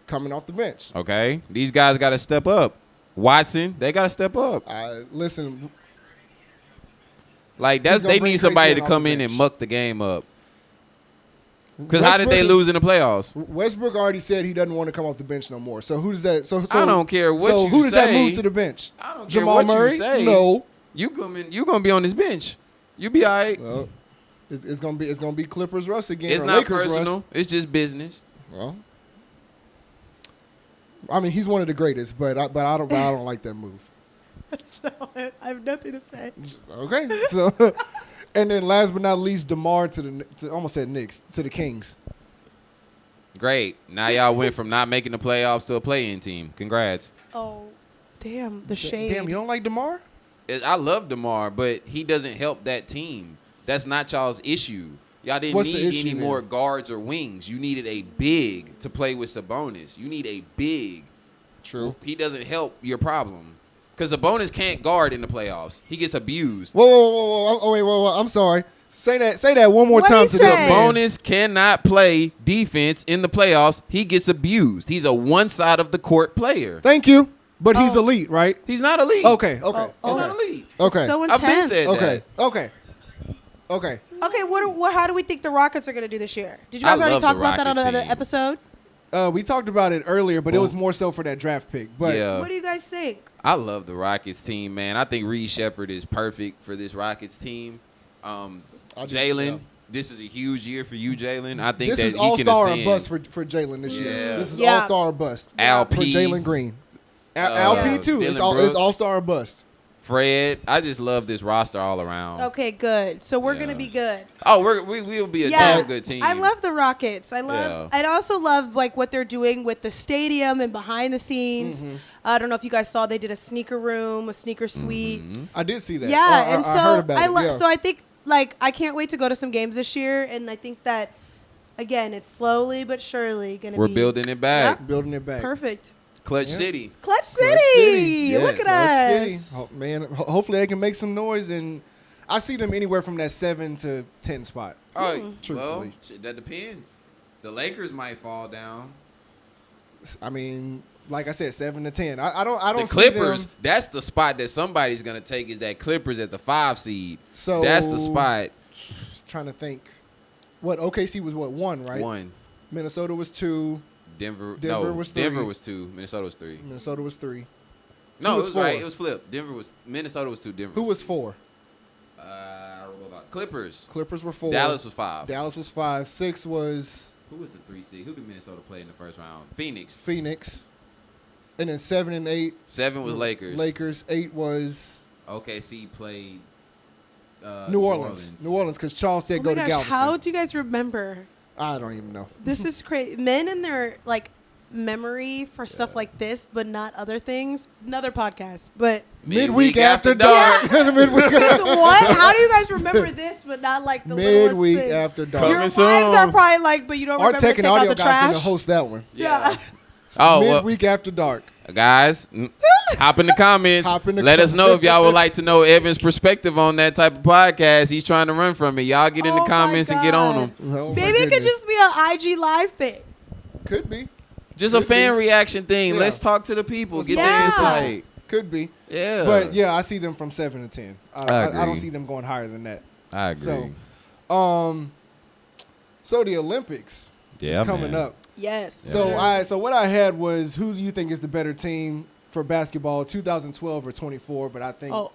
Coming off the bench. okay? These guys got to step up. Watson, they got to step up. Listen, Like, He's gonna they bring need somebody Christian to off come the in and bench. muck the game up. Because how did they Westbrook is- lose in the playoffs? Westbrook already said he doesn't want to come off the bench no more. So who does that? So I don't care what so you who does that say. move to the bench? I don't care Jamal what Murray? you say. No. You gonna be on this bench. You be all right. Well, it's gonna be Clippers Russ again. It's or not Lakers personal. Russ. It's just business. Well, I mean he's one of the greatest, but I don't like that move. So I have nothing to say. Okay, so and then last but not least, DeMar to almost said Knicks to the Kings. Great. Now y'all went from not making the playoffs to a play-in team. Congrats. Oh, damn. The shade. Damn, you don't like DeMar? I love DeMar, but he doesn't help that team. That's not y'all's issue. Y'all didn't What's the need issue any then? more guards or wings. You needed a big to play with Sabonis. You need a big. True. He doesn't help your problem. Because Sabonis can't guard in the playoffs. He gets abused. Whoa. Oh wait, whoa. I'm sorry. Say that one more What'd time he to say? this man. Sabonis cannot play defense in the playoffs. He gets abused. He's a one side of the court player. Thank you, but he's Oh. elite, right? He's not elite. Okay. He's not elite. Okay. It's so I've been intense. said Okay. that. Okay. Okay, how do we think the Rockets are going to do this year? Did you I guys already love talk the about that on Rockets another team. episode? We talked about it earlier, but it was more so for that draft pick. But Yeah. What do you guys think? I love the Rockets team, man. I think Reed Shepard is perfect for this Rockets team. Jalen, this is a huge year for you, Jalen. I think this that is he all can star or ascend. bust for Jalen this year. Yeah. This is Yeah. all star or bust. Al for P. Jalen Green. Al P too. It's Dylan Brooks. all star or bust. Fred, I just love this roster all around. Okay, good. So we're going to Yeah. be good. Oh, we'll be a damn good team. I love the Rockets. I also love like what they're doing with the stadium and behind the scenes. Mm-hmm. I don't know if you guys saw they did a sneaker room, a sneaker suite. I did see that. Yeah, and I so heard about it. Yeah. so I think like I can't wait to go to some games this year, and I think that again it's slowly but surely going to be We're building it back. Yep. building it back. Perfect. Clutch Yeah. City. Clutch City. Clutch City. Yes. Look at Clutch us. City. Oh, man, hopefully they can make some noise, and I see them anywhere from that 7 to 10 spot. Oh, well, Truthfully. shit, that depends. The Lakers might fall down. I mean, like I said, 7 to 10. I don't The see Clippers, them. that's the spot that somebody's gonna take. Is that Clippers at the 5 seed? So That's the spot. Trying to think. What OKC was 1, right? 1. Minnesota was 2. Denver was 3. Denver was 2. Minnesota was 3. Minnesota was 3. No, Who it was was 4? right. It was flipped. Minnesota was 2. Denver. Who was 4? Clippers. Clippers were 4. Dallas was 5. Dallas was 5. 6 was Who was the 3 seed? Who did Minnesota play in the first round? Phoenix. Phoenix. And then 7 and 8. 7 was Lakers. Lakers. 8 was OKC played New Orleans. New Orleans, because Charles said Oh go my to gosh, Galveston. how do you guys remember? I don't even know. This is crazy. Men and their like memory for stuff like this, but not other things. Another podcast, but Midweek after dark. Midweek, what? How do you guys remember this, but not like the littlest Midweek things? after dark. Coming Your wives soon. are probably like, but you don't Our remember to tech take and out audio the guys going to trash. host that one. Yeah. Oh, well, Midweek after dark. guys, hop in the comments. Hop in the Let us know if comments. y'all would like to know Evan's perspective on that type of podcast. He's trying to run from it. Y'all get in Oh the my comments and get on God. him. Oh, my Maybe it could goodness. just be an IG live thing. Could be. Just a fan reaction thing. Yeah. Let's talk to the people. Get Yeah. their insight. Could be. Yeah. But yeah, I see them from 7 to 10. I I agree. don't see them going higher than that. I agree. So the Olympics Yeah, is coming man. up. Yes. So what I had was, who do you think is the better team for basketball, 2012 or 24? But I think, Oh.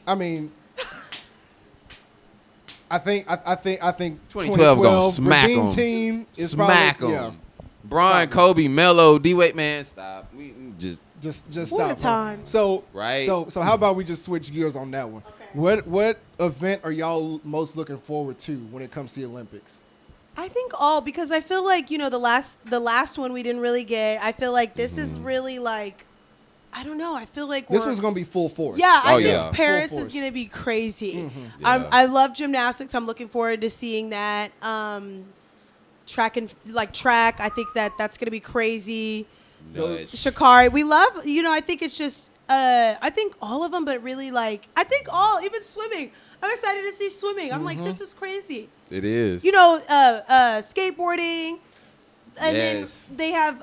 I mean, I think 2012 gonna smack Redeem 'em. team is Smack probably, them. Brian, Kobe, Melo, D-Wade, man, stop. We just Just What stop. a huh? time. So Right. So how about we just switch gears on that one? Okay. What event are y'all most looking forward to when it comes to the Olympics? I think all, because I feel like, you know, the last one we didn't really get. I feel like this is really like, I don't know. I feel like This we're, one's gonna be full force. Yeah, I Oh, think yeah. Paris Full is force. going to be crazy. Yeah. I love gymnastics. I'm looking forward to seeing that. Track, I think that's going to be crazy. nuts. Shakari, we love, you know, I think it's just, I think all of them, but really like, I think even swimming. I'm excited to see swimming. I'm like, this is crazy. It is. You know, skateboarding. And Yes. then they have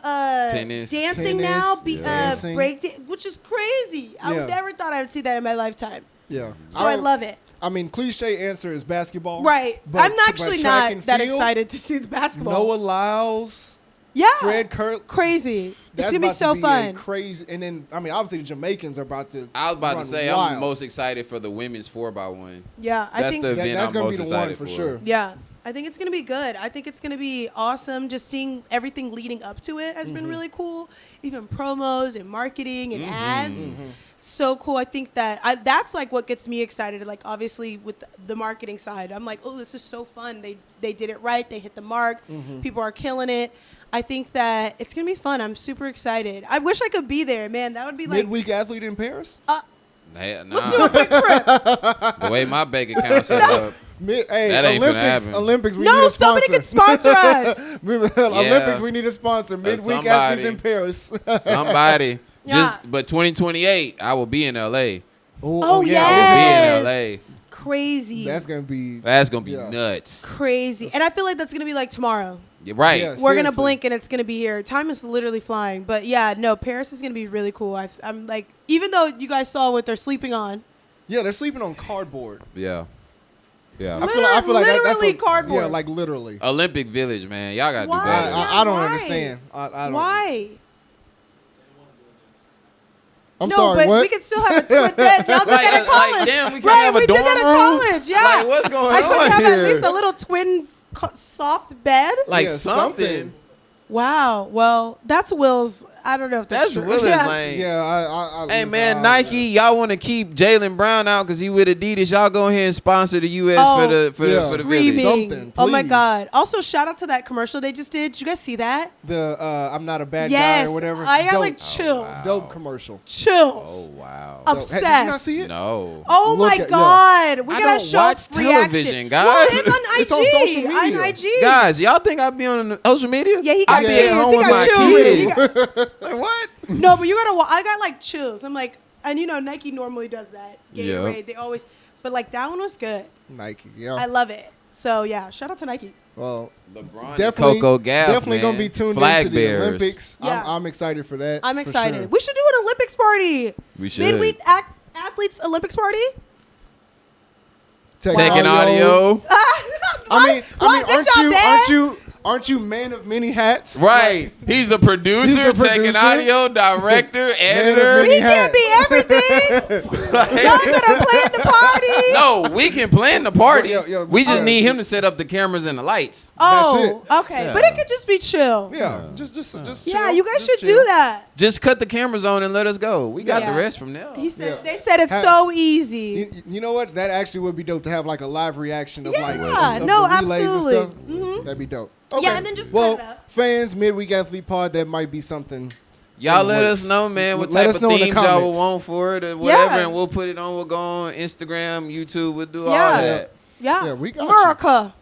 Tennis. dancing Tennis, now, dancing. break, which is crazy. I Yeah. never thought I would see that in my lifetime. Yeah. So I love it. I mean, cliche answer is basketball. Right. But- I'm but actually track not and that field, excited to see the basketball. Noah Lyles, yeah. Fred Kurt. Crazy. It's That's going to be about so a fun. crazy. And then, I mean, obviously the Jamaicans are about to. I was about to run say wild. I'm most excited for the women's 4x1. Yeah. I That's think the event that's I'm gonna most be the one excited for sure. Yeah, I think it's going to be good. I think it's going to be awesome. Just seeing everything leading up to it has been really cool. Even promos and marketing and ads. So cool. I think that's like what gets me excited. Like obviously with the marketing side, I'm like, oh, this is so fun. They did it right. They hit the mark. People are killing it. I think that it's going to be fun. I'm super excited. I wish I could be there, man. That would be like, Midweek athlete in Paris. Hey, let's do a quick trip. The way my bank account set up. Hey, That ain't finna Olympics. happen. Olympics. We need No, a sponsor. somebody can sponsor us. Olympics. We need a sponsor. Midweek somebody. athletes in Paris. Somebody. Yeah. But 2028, I will be in LA. Oh, I yes. will be in LA. Crazy. That's gonna be. That's gonna be Yeah. nuts. Crazy. And I feel like that's going to be like tomorrow. You're right. Yes. We're going to Seriously. blink and it's going to be here. Time is literally flying. But yeah, no, Paris is going to be really cool. I'm like, even though you guys saw what they're sleeping on. Yeah, they're sleeping on cardboard. Yeah. Yeah. I feel like that's Literally cardboard. Yeah, like literally. Olympic Village, man. Y'all gotta Why? do better. I don't Why? understand. I don't. Why? I'm no, sorry. but What? we could still have a twin bed. Y'all did that at college. damn, we can't right, have a we did dorm that at room? college. Yeah. Like, what's going I couldn't on have here? at least a little twin soft bed. Like Yeah, something. Wow. Well, that's Will's. I don't know if That's true. Will's Yeah. lane. Yeah, I Hey listen, man, Nike, y'all want to keep Jaylen Brown out because he with Adidas. Y'all go ahead and sponsor the U.S. Oh, for yeah. the Screaming. village. Something, Oh my please. God. Also, shout out to that commercial they just did. Did you guys see that? The I'm not a bad Yes. guy or whatever. I got Dope. like chills. Dope commercial. Chills. Oh wow. Obsessed. Hey, did you not see it? No. Oh Look my at- God. We I gotta don't show watch reaction. television, guys. Well, it's on IG. It's on social media. On IG. Guys, y'all think I be on social media? Yeah, he I got be kids. at home He with got my children. kids. Like what? No, but you gotta. I got like chills. I'm like, and you know, Nike normally does that. Gatorade, Yep. they always. But like that one was good. Nike. Yeah. I love it. So yeah, shout out to Nike. Well, LeBron definitely, and Coco Gauff, definitely gonna man. be tuned Flag into the bearers. Olympics. Yeah. I'm excited for that. I'm for excited. sure. We should do an Olympics party. We should. Midweek athletes Olympics party. Taking audio. I mean, This y'all bad? aren't you man of many hats? Right. He's the producer, He's the taking producer. audio, director, Man editor. of many We can't be everything. Y'all gotta plan the party. No, we can plan the party. Yeah, we just yeah. need him to set up the cameras and the lights. Oh, That's okay. Yeah. But it could just be chill. Yeah, just Yeah, chill, you guys just should do chill. that. Just cut the cameras on and let us go. We got Yeah. the rest from now. He said Yeah. they said it's Ha- so easy. You know what? That actually would be dope to have like a live reaction of like Yeah, of no, the relays and absolutely. stuff. Mhm. That'd be dope. Yeah, and then just well, cut it up. fans, Midweek Athlete Pod, that might be something. Y'all in the let works. us know, man, what Let type us of know in the themes y'all would comments. want for it or whatever, Yeah. and we'll put it on. We'll go on Instagram, YouTube. We'll do all Yeah. that. Yeah. Yeah, we got you. America.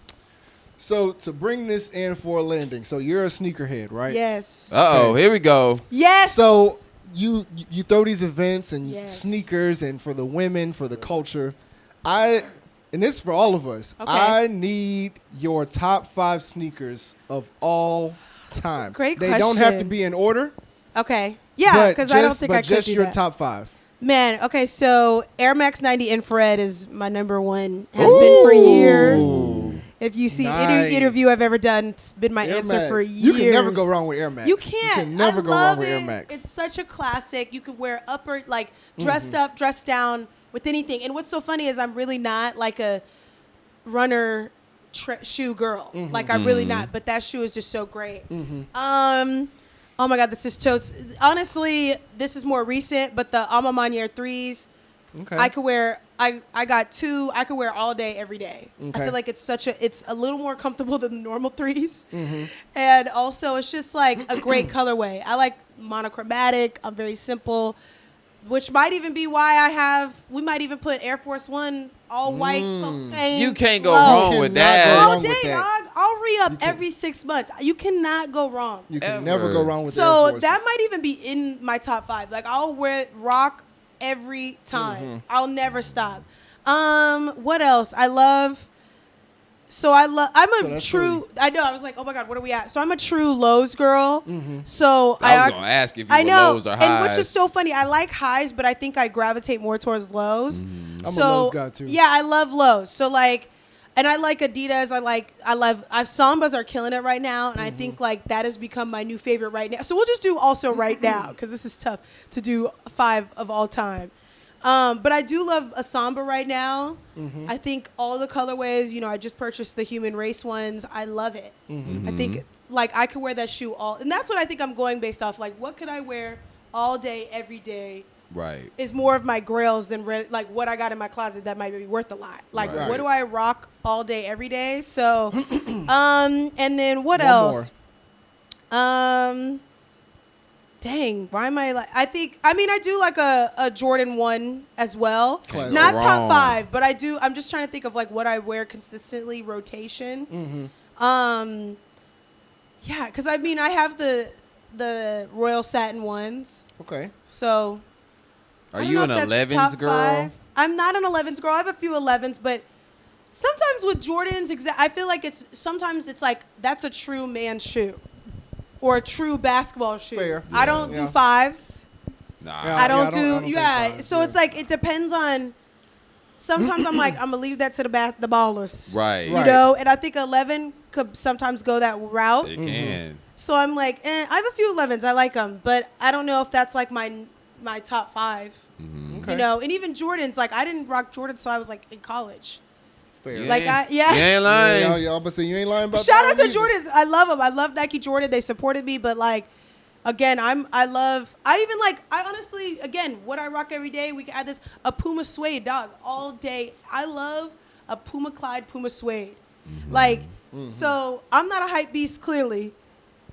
So to bring this in for a landing, so you're a sneakerhead, right? Yes. Uh-oh, here we go. Yes. So you throw these events and Yes. sneakers and for the women, for the culture. And this is for all of us. Okay. I need your top 5 sneakers of all time. Great They don't have to question. be in order. Okay. Yeah, but because I don't think I could just do your that. top 5. Man, okay, so Air Max 90 Infrared is my number one. Has been for years. Ooh. If you see Nice. any interview I've ever done, it's been my Air answer Max. for years. You can never go wrong with Air Max. You can't. You can never I go love wrong with Air it. Max. It's such a classic. You could wear upper, like dressed up, dressed down with anything. And what's so funny is I'm really not like a runner shoe girl. Like I'm really not. But that shoe is just so great. Oh my God, this is totes. Honestly, this is more recent, but the Alma Manier 3s, Okay. I could wear. I got 2. I could wear all day, every day. Okay. I feel like it's a little more comfortable than the normal 3s, and also it's just like a great colorway. I like monochromatic. I'm very simple, which might even be why we might even put Air Force One all white. Cocaine You can't go glow. wrong with Cannot go that. wrong All with day, that. dog. I'll re-up every 6 months. You cannot go wrong. You can Ever. never go wrong with Air So Forces. that might even be in my top 5. Like I'll rock every time. I'll never stop. What else? I'm So a that's true. I know. I was like, oh my God, what are we at? So I'm a true Lowe's girl. So I was gonna ask if you I were know, lows or and which highs. is so funny. I like highs, but I think I gravitate more towards Lowe's. I'm a So Lowe's guy, too. yeah, I love Lowe's. So like. And I like Adidas. I love Sambas are killing it right now, and I think like that has become my new favorite right now. So we'll just do also right now because this is tough to do 5 of all time. But I do love a Samba right now. I think all the colorways. I just purchased the Human Race ones. I love it. I think like I could wear that shoe and that's what I think I'm going based off. Like what could I wear all day, every day? Right. Is more of my grails than like what I got in my closet that might be worth a lot. Like Right. what do I rock all day, every day? So, and then what One else? Dang, why am I like? I do like a Jordan 1 as well. Classic. Not Wrong. top 5, but I do. I'm just trying to think of like what I wear consistently, rotation. Yeah, because I have the Royal Satin ones. Okay. So. Are I don't you know an if that's 11s top girl? 5. I'm not an 11s girl. I have a few 11s, but sometimes with Jordans, I feel like sometimes it's like that's a true man shoe or a true basketball shoe. Fair. I don't Yeah. do 5s. Nah. Yeah. I don't I do don't think 5s, So yeah. it's like it depends on. Sometimes I'm like I'm gonna leave that to the ballers, Right. You know, and I think 11 could sometimes go that route. It can. So I'm like, I have a few 11s. I like them, but I don't know if that's like my top 5. Okay. And even Jordans, like I didn't rock Jordans till I was like in college. Fair. Like, You yeah. ain't lying. Yeah, y'all, but say you ain't lying about Shout that out to either. Jordans. I love them. I love Nike Jordan. They supported me, but like, again, I honestly, again, what I rock every day, we can add this, a Puma suede, dog, all day. I love a Puma Clyde, Puma suede. Like, so I'm not a hype beast clearly,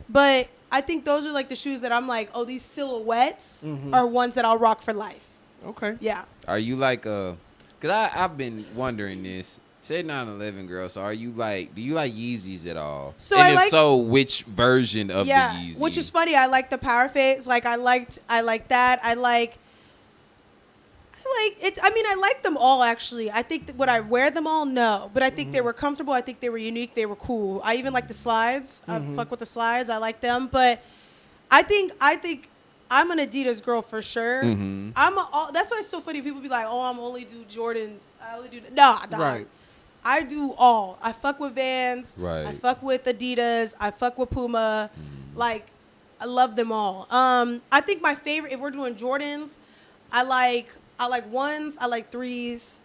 but I think those are like the shoes that I'm like, oh, these silhouettes are ones that I'll rock for life. Okay. Yeah. Are you like because I've been wondering this. Say 9/11 girl. So do you like Yeezys at all? So and I if like- so, which version of the Yeezy? Which is funny. I like the Power Fades. Like I like that. I like like it. I mean, I like them all actually. I think that would I wear them all? No, but I think they were comfortable. I think they were unique. They were cool. I even like the slides. I fuck with the slides. I like them. But I think I'm an Adidas girl for sure. That's why it's so funny. People be like, "Oh, I'm only do Jordans. I only do nah." Right. I do all. I fuck with Vans. Right. I fuck with Adidas. I fuck with Puma. Like, I love them all. I think my favorite, if we're doing Jordans, I like ones. I like threes.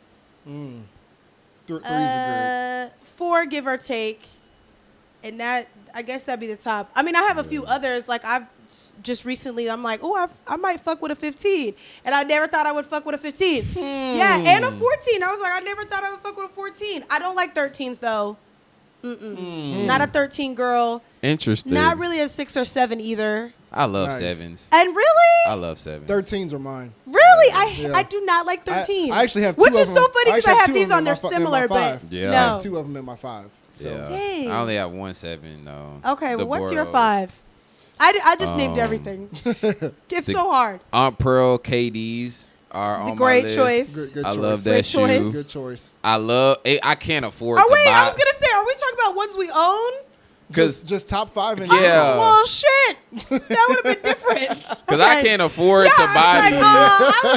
Threes are good. 4, give or take. And that, I guess that'd be the top. I mean, I have a few others. Like, I've just recently, I'm like, oh, I might fuck with a 15. And I never thought I would fuck with a 15. Yeah, and a 14. I was like, I never thought I would fuck with a 14. I don't like 13s, though. Not a 13 girl. Interesting. Not really a 6 or 7 either. I love Nice. 7s. And really? I love 7s. 13s are mine. Really? Yeah. I do not like 13. I actually have two Which of is them. so funny because I actually have two these of them on. They're in my similar, but five. Yeah. I no. have 2 of them in my 5. So. Yeah. Dang. I only have 1 7 though. Okay, The well, what's your Boros. 5? I just named everything. It's The- so hard. Aunt Pearl KDs are The on great my list. choice. Good I choice. love Great that shoe. choice. Good choice. I love it. I can't afford Oh, to wait, buy I was going to say, are we talking about ones we own? Just top 5 and Yeah. Well, shit. That would have been different. because I can't afford to I buy was like,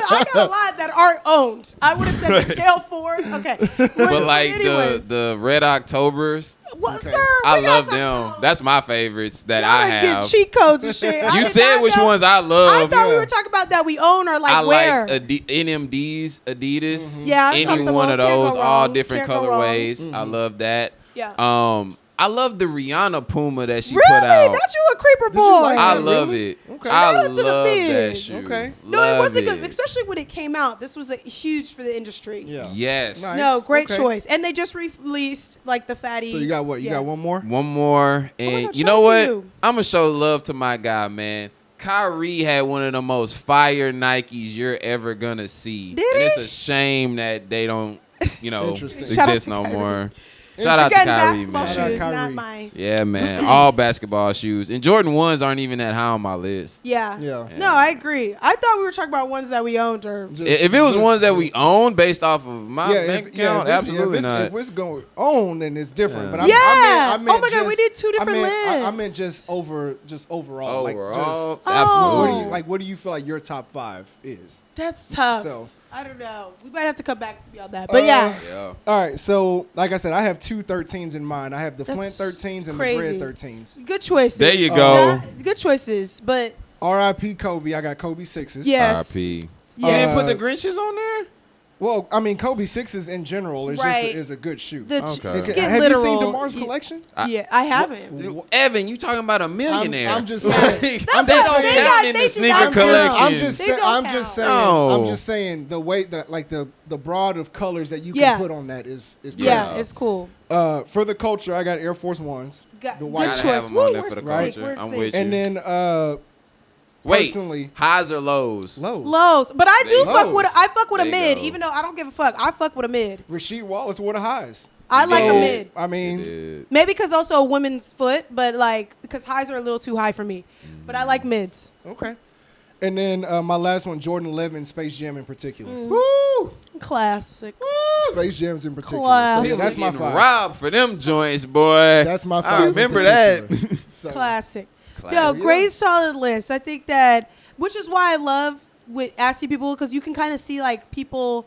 these. I got a lot that aren't owned. I would have said the sale 4s. Okay. But like anyways. the Red Octobers, Well, Okay. sir, I we love gotta them. talk That's my favorites that y'all I done get have. cheat codes and shit. I You did said not which know. ones I I love. thought we Yeah. were talking about that we own or like I where. like NMDs, Adidas. Yeah, Any comfortable. one of Can't go those, all wrong. different Can't go wrong. colorways. I love that. Yeah. I love the Rihanna Puma that she Really? put out. Not you a creeper boy. you like I that? love Really? it. Okay. I Shout out to the love that biz. shoe. Okay. No, Love it wasn't good, it. especially when it came out. This was huge for the industry. Yeah. Yes. Nice. No, great Okay. choice. And they just released like the fatty. So you got what? You Yeah. got one more? One more, and God, you shout know out to what? you. I'm gonna show love to my guy, man. Kyrie had one of the most fire Nikes you're ever gonna see. Did and he? it's a shame that they don't, Interesting. Shout out exist to no Kyrie. more. Shout out to Again, Kyrie, basketball man. Shout out shoes, Kyrie. not my. Yeah, man. All basketball shoes. And Jordan 1s aren't even that high on my list. Yeah. Yeah. No, I agree. I thought we were talking about ones that we owned or. Just- If it was just- ones that we own based off of my yeah, bank if, account, yeah, absolutely if not. If it's going on, then it's different. But Yeah. I meant Oh my God, we did 2 different I lists. meant just overall. Overall, Like, absolutely. what do you feel like your top 5 is? That's tough. So. I don't know. We might have to come back to me on that. But yeah. Yeah. All right, so like I said, I have 2 13s in mind. I have the That's Flint 13s and crazy. the Bread 13s. Good choices. There you go. Good choices. But R.I.P. Kobe. I got Kobe 6s. yes. RP. Yes. You didn't put the Grinches on there? Well, I mean, Kobe 6s in general is Right. is a good shoe. The Okay. to get Have literal. you seen DeMar's collection? Yeah, I haven't. Evan, you talking about a millionaire? I'm just saying. That's they not- don't they count got- in they the do sneaker not count. collection. I'm They just don't saying. count. I'm just saying the way that like the broad of colors that you can Yeah. put on that is Yeah, crazy. it's cool. For the culture, I got Air Force Ones, Got, the good white. Gotta choice. have 'em on Woo, there we're for the sick, culture. we're I'm sick. with you. And then Wait, personally, highs or lows? Lowe's. Lows, but I do Lows. fuck with. I fuck with a There you mid, go. even though I don't give a fuck. I fuck with a mid. Rasheed Wallace wore the highs. I like a So- mid. I mean, Did. Maybe because also a women's foot, but like because highs are a little too high for me. But I like mids. okay. And then my last one, Jordan 11, Space Jam in particular. Woo! Classic. Space Jams in particular. Classic. So, yeah, that's my Getting 5. robbed for them joints, boy. That's my 5. I in remember particular. that. So, Classic. Classic. No, Yeah. great solid list. I think that, which is why I love with asking people because you can kind of see like people's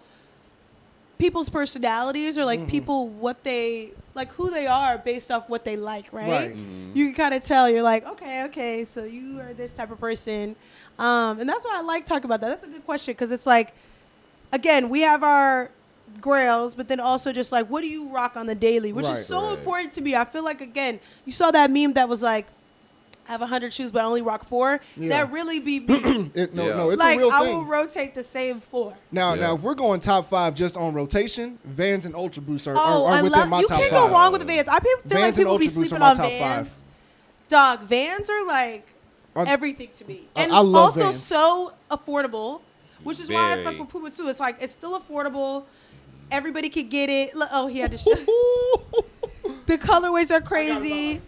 personalities or like people what they like who they are based off what they like, right? Right. You can kind of tell you're like, okay, so you are this type of person, and that's why I like talking about that. That's a good question because it's like, again, we have our grails, but then also just like what do you rock on the daily, which Right. is so Right. important to me. I feel like again, you saw that meme that was like, I have 100 shoes, but I only rock 4. Yeah. That really be me. No, Yeah. it's like a real I thing. will rotate the same 4. Now, Yeah. if we're going top 5 just on rotation, Vans and Ultra Boosts are Oh, I within love. my You top can't 5. go wrong with the Vans. I feel Vans like and people be Ultra Boosts sleeping are my on top Vans. Dog, Vans are like Are- everything to me, I and love also Vans. so affordable, which is why I Very. fuck with Puma too. It's like it's still affordable. Everybody could get it. Oh, he had to show. The colorways are crazy.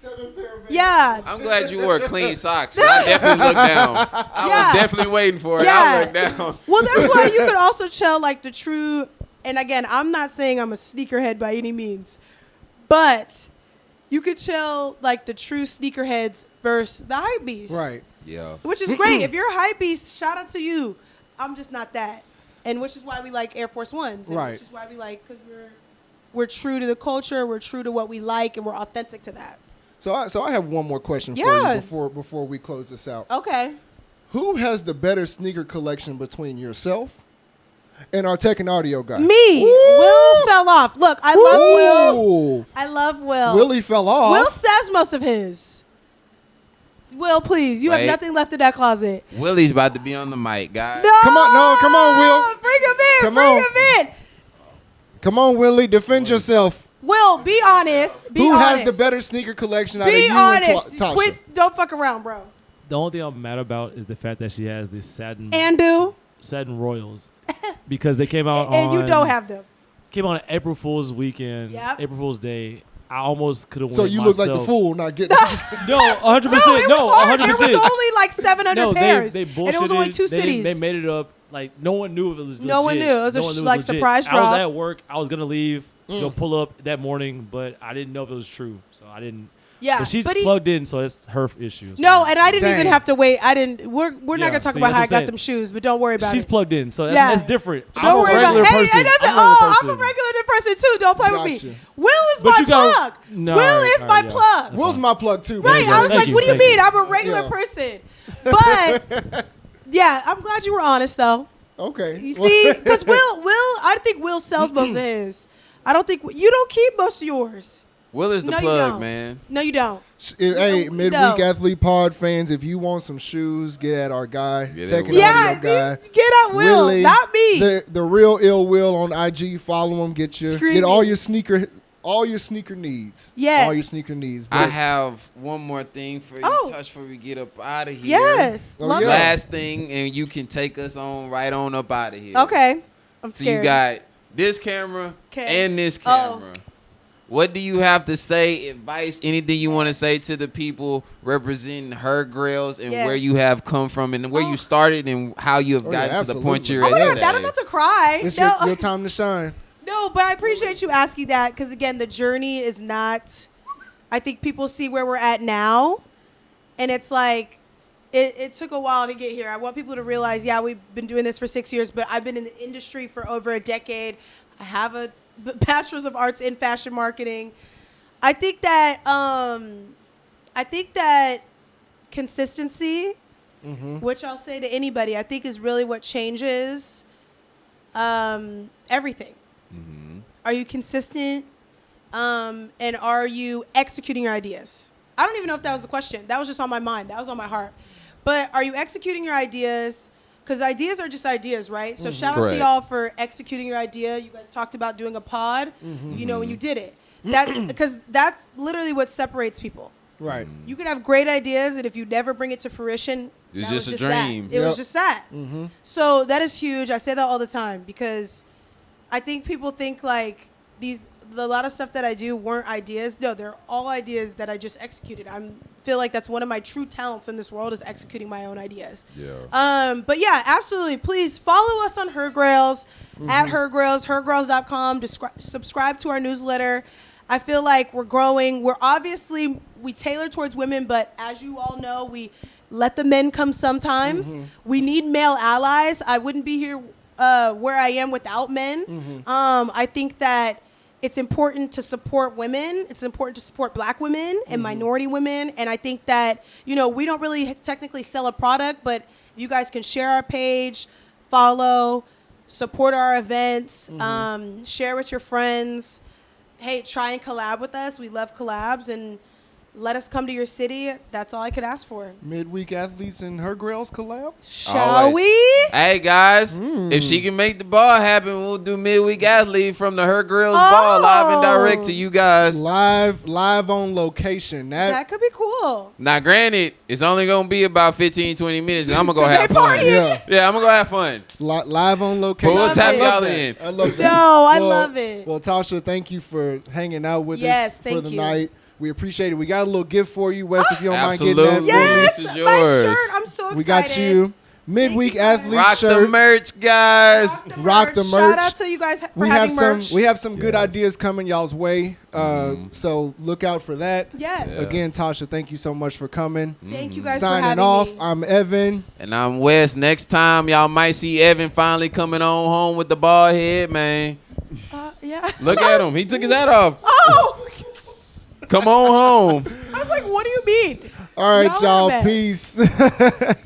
Yeah. I'm glad you wore clean socks. I definitely looked down. I was definitely waiting for it. I looked down. Well, that's why you could also chill like the true. And again, I'm not saying I'm a sneakerhead by any means, but you could chill like the true sneakerheads versus the hype beast. Right. Yeah. Which is great. If you're a hype beast, shout out to you. I'm just not that. And which is why we like Air Force Ones. And Right. Which is why we like, because we're true to the culture, we're true to what we like, and we're authentic to that. So I have one more question for Yeah. you before we close this out. Okay. Who has the better sneaker collection between yourself and our tech and audio guy? Me. Ooh. Will fell off. Look, I love Will. Ooh. I love Will. Willie fell off. Will says most of his. Will, please. You have Wait. nothing left in that closet. Willie's about to be on the mic, guys. No. Come on, Will. Bring him in. Come Bring on. him in. Come on, Willie, defend yourself. Will, be honest. Be Who honest. has the better sneaker collection out of Be you honest. and Just Tasha? quit. Don't fuck around, bro. The only thing I'm mad about is the fact that she has these satin Royals because they came out And you don't have them. came out on April Fool's weekend, Yep. April Fool's Day. I almost could have won. So you look like the fool not getting No, 100%. It was hard. 100%. It was only like 700 No, pairs. they bullshitted. And it was only two cities. They made it up. Like, no one knew if it was legit. No one knew. It was a No one knew like legit. surprise I was drop. at work. I was going to leave, pull up that morning, but I didn't know if it was true. So I didn't. Yeah, But she's but he- plugged in, so it's her issue. So. No, and I didn't even Dang. have to wait. I didn't. We're not Yeah, gonna talk see, about that's how I what I'm got saying. them shoes, but don't worry about She's it. plugged in, so Yeah. that's different. Don't I'm a worry regular about person. Hey, it doesn't, I'm a regular I'm a person. regular person too. Don't play with Gotcha. me. Will is But my you got- plug. No, Will all right, is all my right, yeah. plug. That's Will's fine. my plug too. Right. baby. I was Thank like, you, what do you thank you. mean? I'm a regular Yeah. person. But yeah, I'm glad you were honest though. Okay. You see, because I think Will sells most of his. I don't think you don't keep most of yours. Will is the No, you plug, don't. man. No, you don't. Hey, No, midweek no. athlete pod fans, if you want some shoes, get at our guy, Get at second Will. Yeah, audio guy. get out, Will, Willie, not me. The real ill Will on IG. Follow him. Get Screaming. all your sneaker needs. Yes. All your sneaker needs. I But- have one more thing for you, Oh. Touch, before we get up out of here. Yes, Oh, love yeah. it. Last thing, and you can take us on right on up out of here. Okay, I'm So scared. you got this camera 'Kay. and this Oh. camera. What do you have to say, advice, anything you want to say to the people representing her grills and Yes. where you have come from and where Oh. you started and how you have Oh, yeah, gotten to the point absolutely. you're Oh at my God, today? Dad, I'm about to cry. it's No, your time to shine. no, but I appreciate you asking that because again, the journey is not. I think people see where we're at now, and it's like it took a while to get here. I want people to realize, yeah, we've been doing this for 6 years, but I've been in the industry for over a decade. I have a bachelor's of arts in fashion marketing. I think that consistency, which I'll say to anybody, I think is really what changes everything. Are you consistent? And are you executing your ideas? I don't even know if that was the question. That was just on my mind. That was on my heart. But are you executing your ideas? Because ideas are just ideas, right? So shout out to Correct. y'all for executing your idea. You guys talked about doing a pod, you know, and you did it. That because that's literally what separates people. Right. You can have great ideas, and if you never bring it to fruition, It's that just was a that. dream. It was Yep. just that. So that is huge. I say that all the time because I think people think like a lot of stuff that I do weren't ideas. No, they're all ideas that I just executed. I feel like that's one of my true talents in this world is executing my own ideas. Yeah. But yeah, absolutely. Please follow us on Her Grails at Her Grails, hergrails.com. Subscribe to our newsletter. I feel like we're growing. We tailor towards women, but as you all know, we let the men come sometimes. We need male allies. I wouldn't be here where I am without men. I think that it's important to support women. It's important to support Black women and minority women. And I think that, you know, we don't really technically sell a product, but you guys can share our page, follow, support our events, share with your friends. Hey, try and collab with us. We love collabs. And let us come to your city. That's all I could ask for. Midweek Athletes and Her Girls collab. Shall we? Hey guys, if she can make the ball happen, we'll do midweek athlete from the Her Girls ball live and direct to you guys. Live on location. That could be cool. Now, granted, it's only gonna be about 15, 20 minutes, and I'm gonna go have fun. Yeah, I'm gonna go have fun. Live on location. But we'll tap y'all in. I love that. No, I love it. Well, Tasha, thank you for hanging out with us for the you. night. We appreciate it. We got a little gift for you, Wes, if you don't mind getting Absolutely. that Yes, for me. This is my yours. shirt. I'm so excited. We got you. Midweek athlete Rock shirt. the merch, guys. Rock the merch. Shout out to you guys for having merch. We have some good ideas coming y'all's way. So look out for that. Yes. Yeah. Again, Tasha, thank you so much for coming. Thank you guys for Signing having off, me. I'm Evan. And I'm Wes. Next time, y'all might see Evan finally coming on home with the bald head, man. Yeah. Look at him. He took his hat off. Oh. Come on home. I was like, what do you mean? All right, Y'all are y'all. the best. Peace.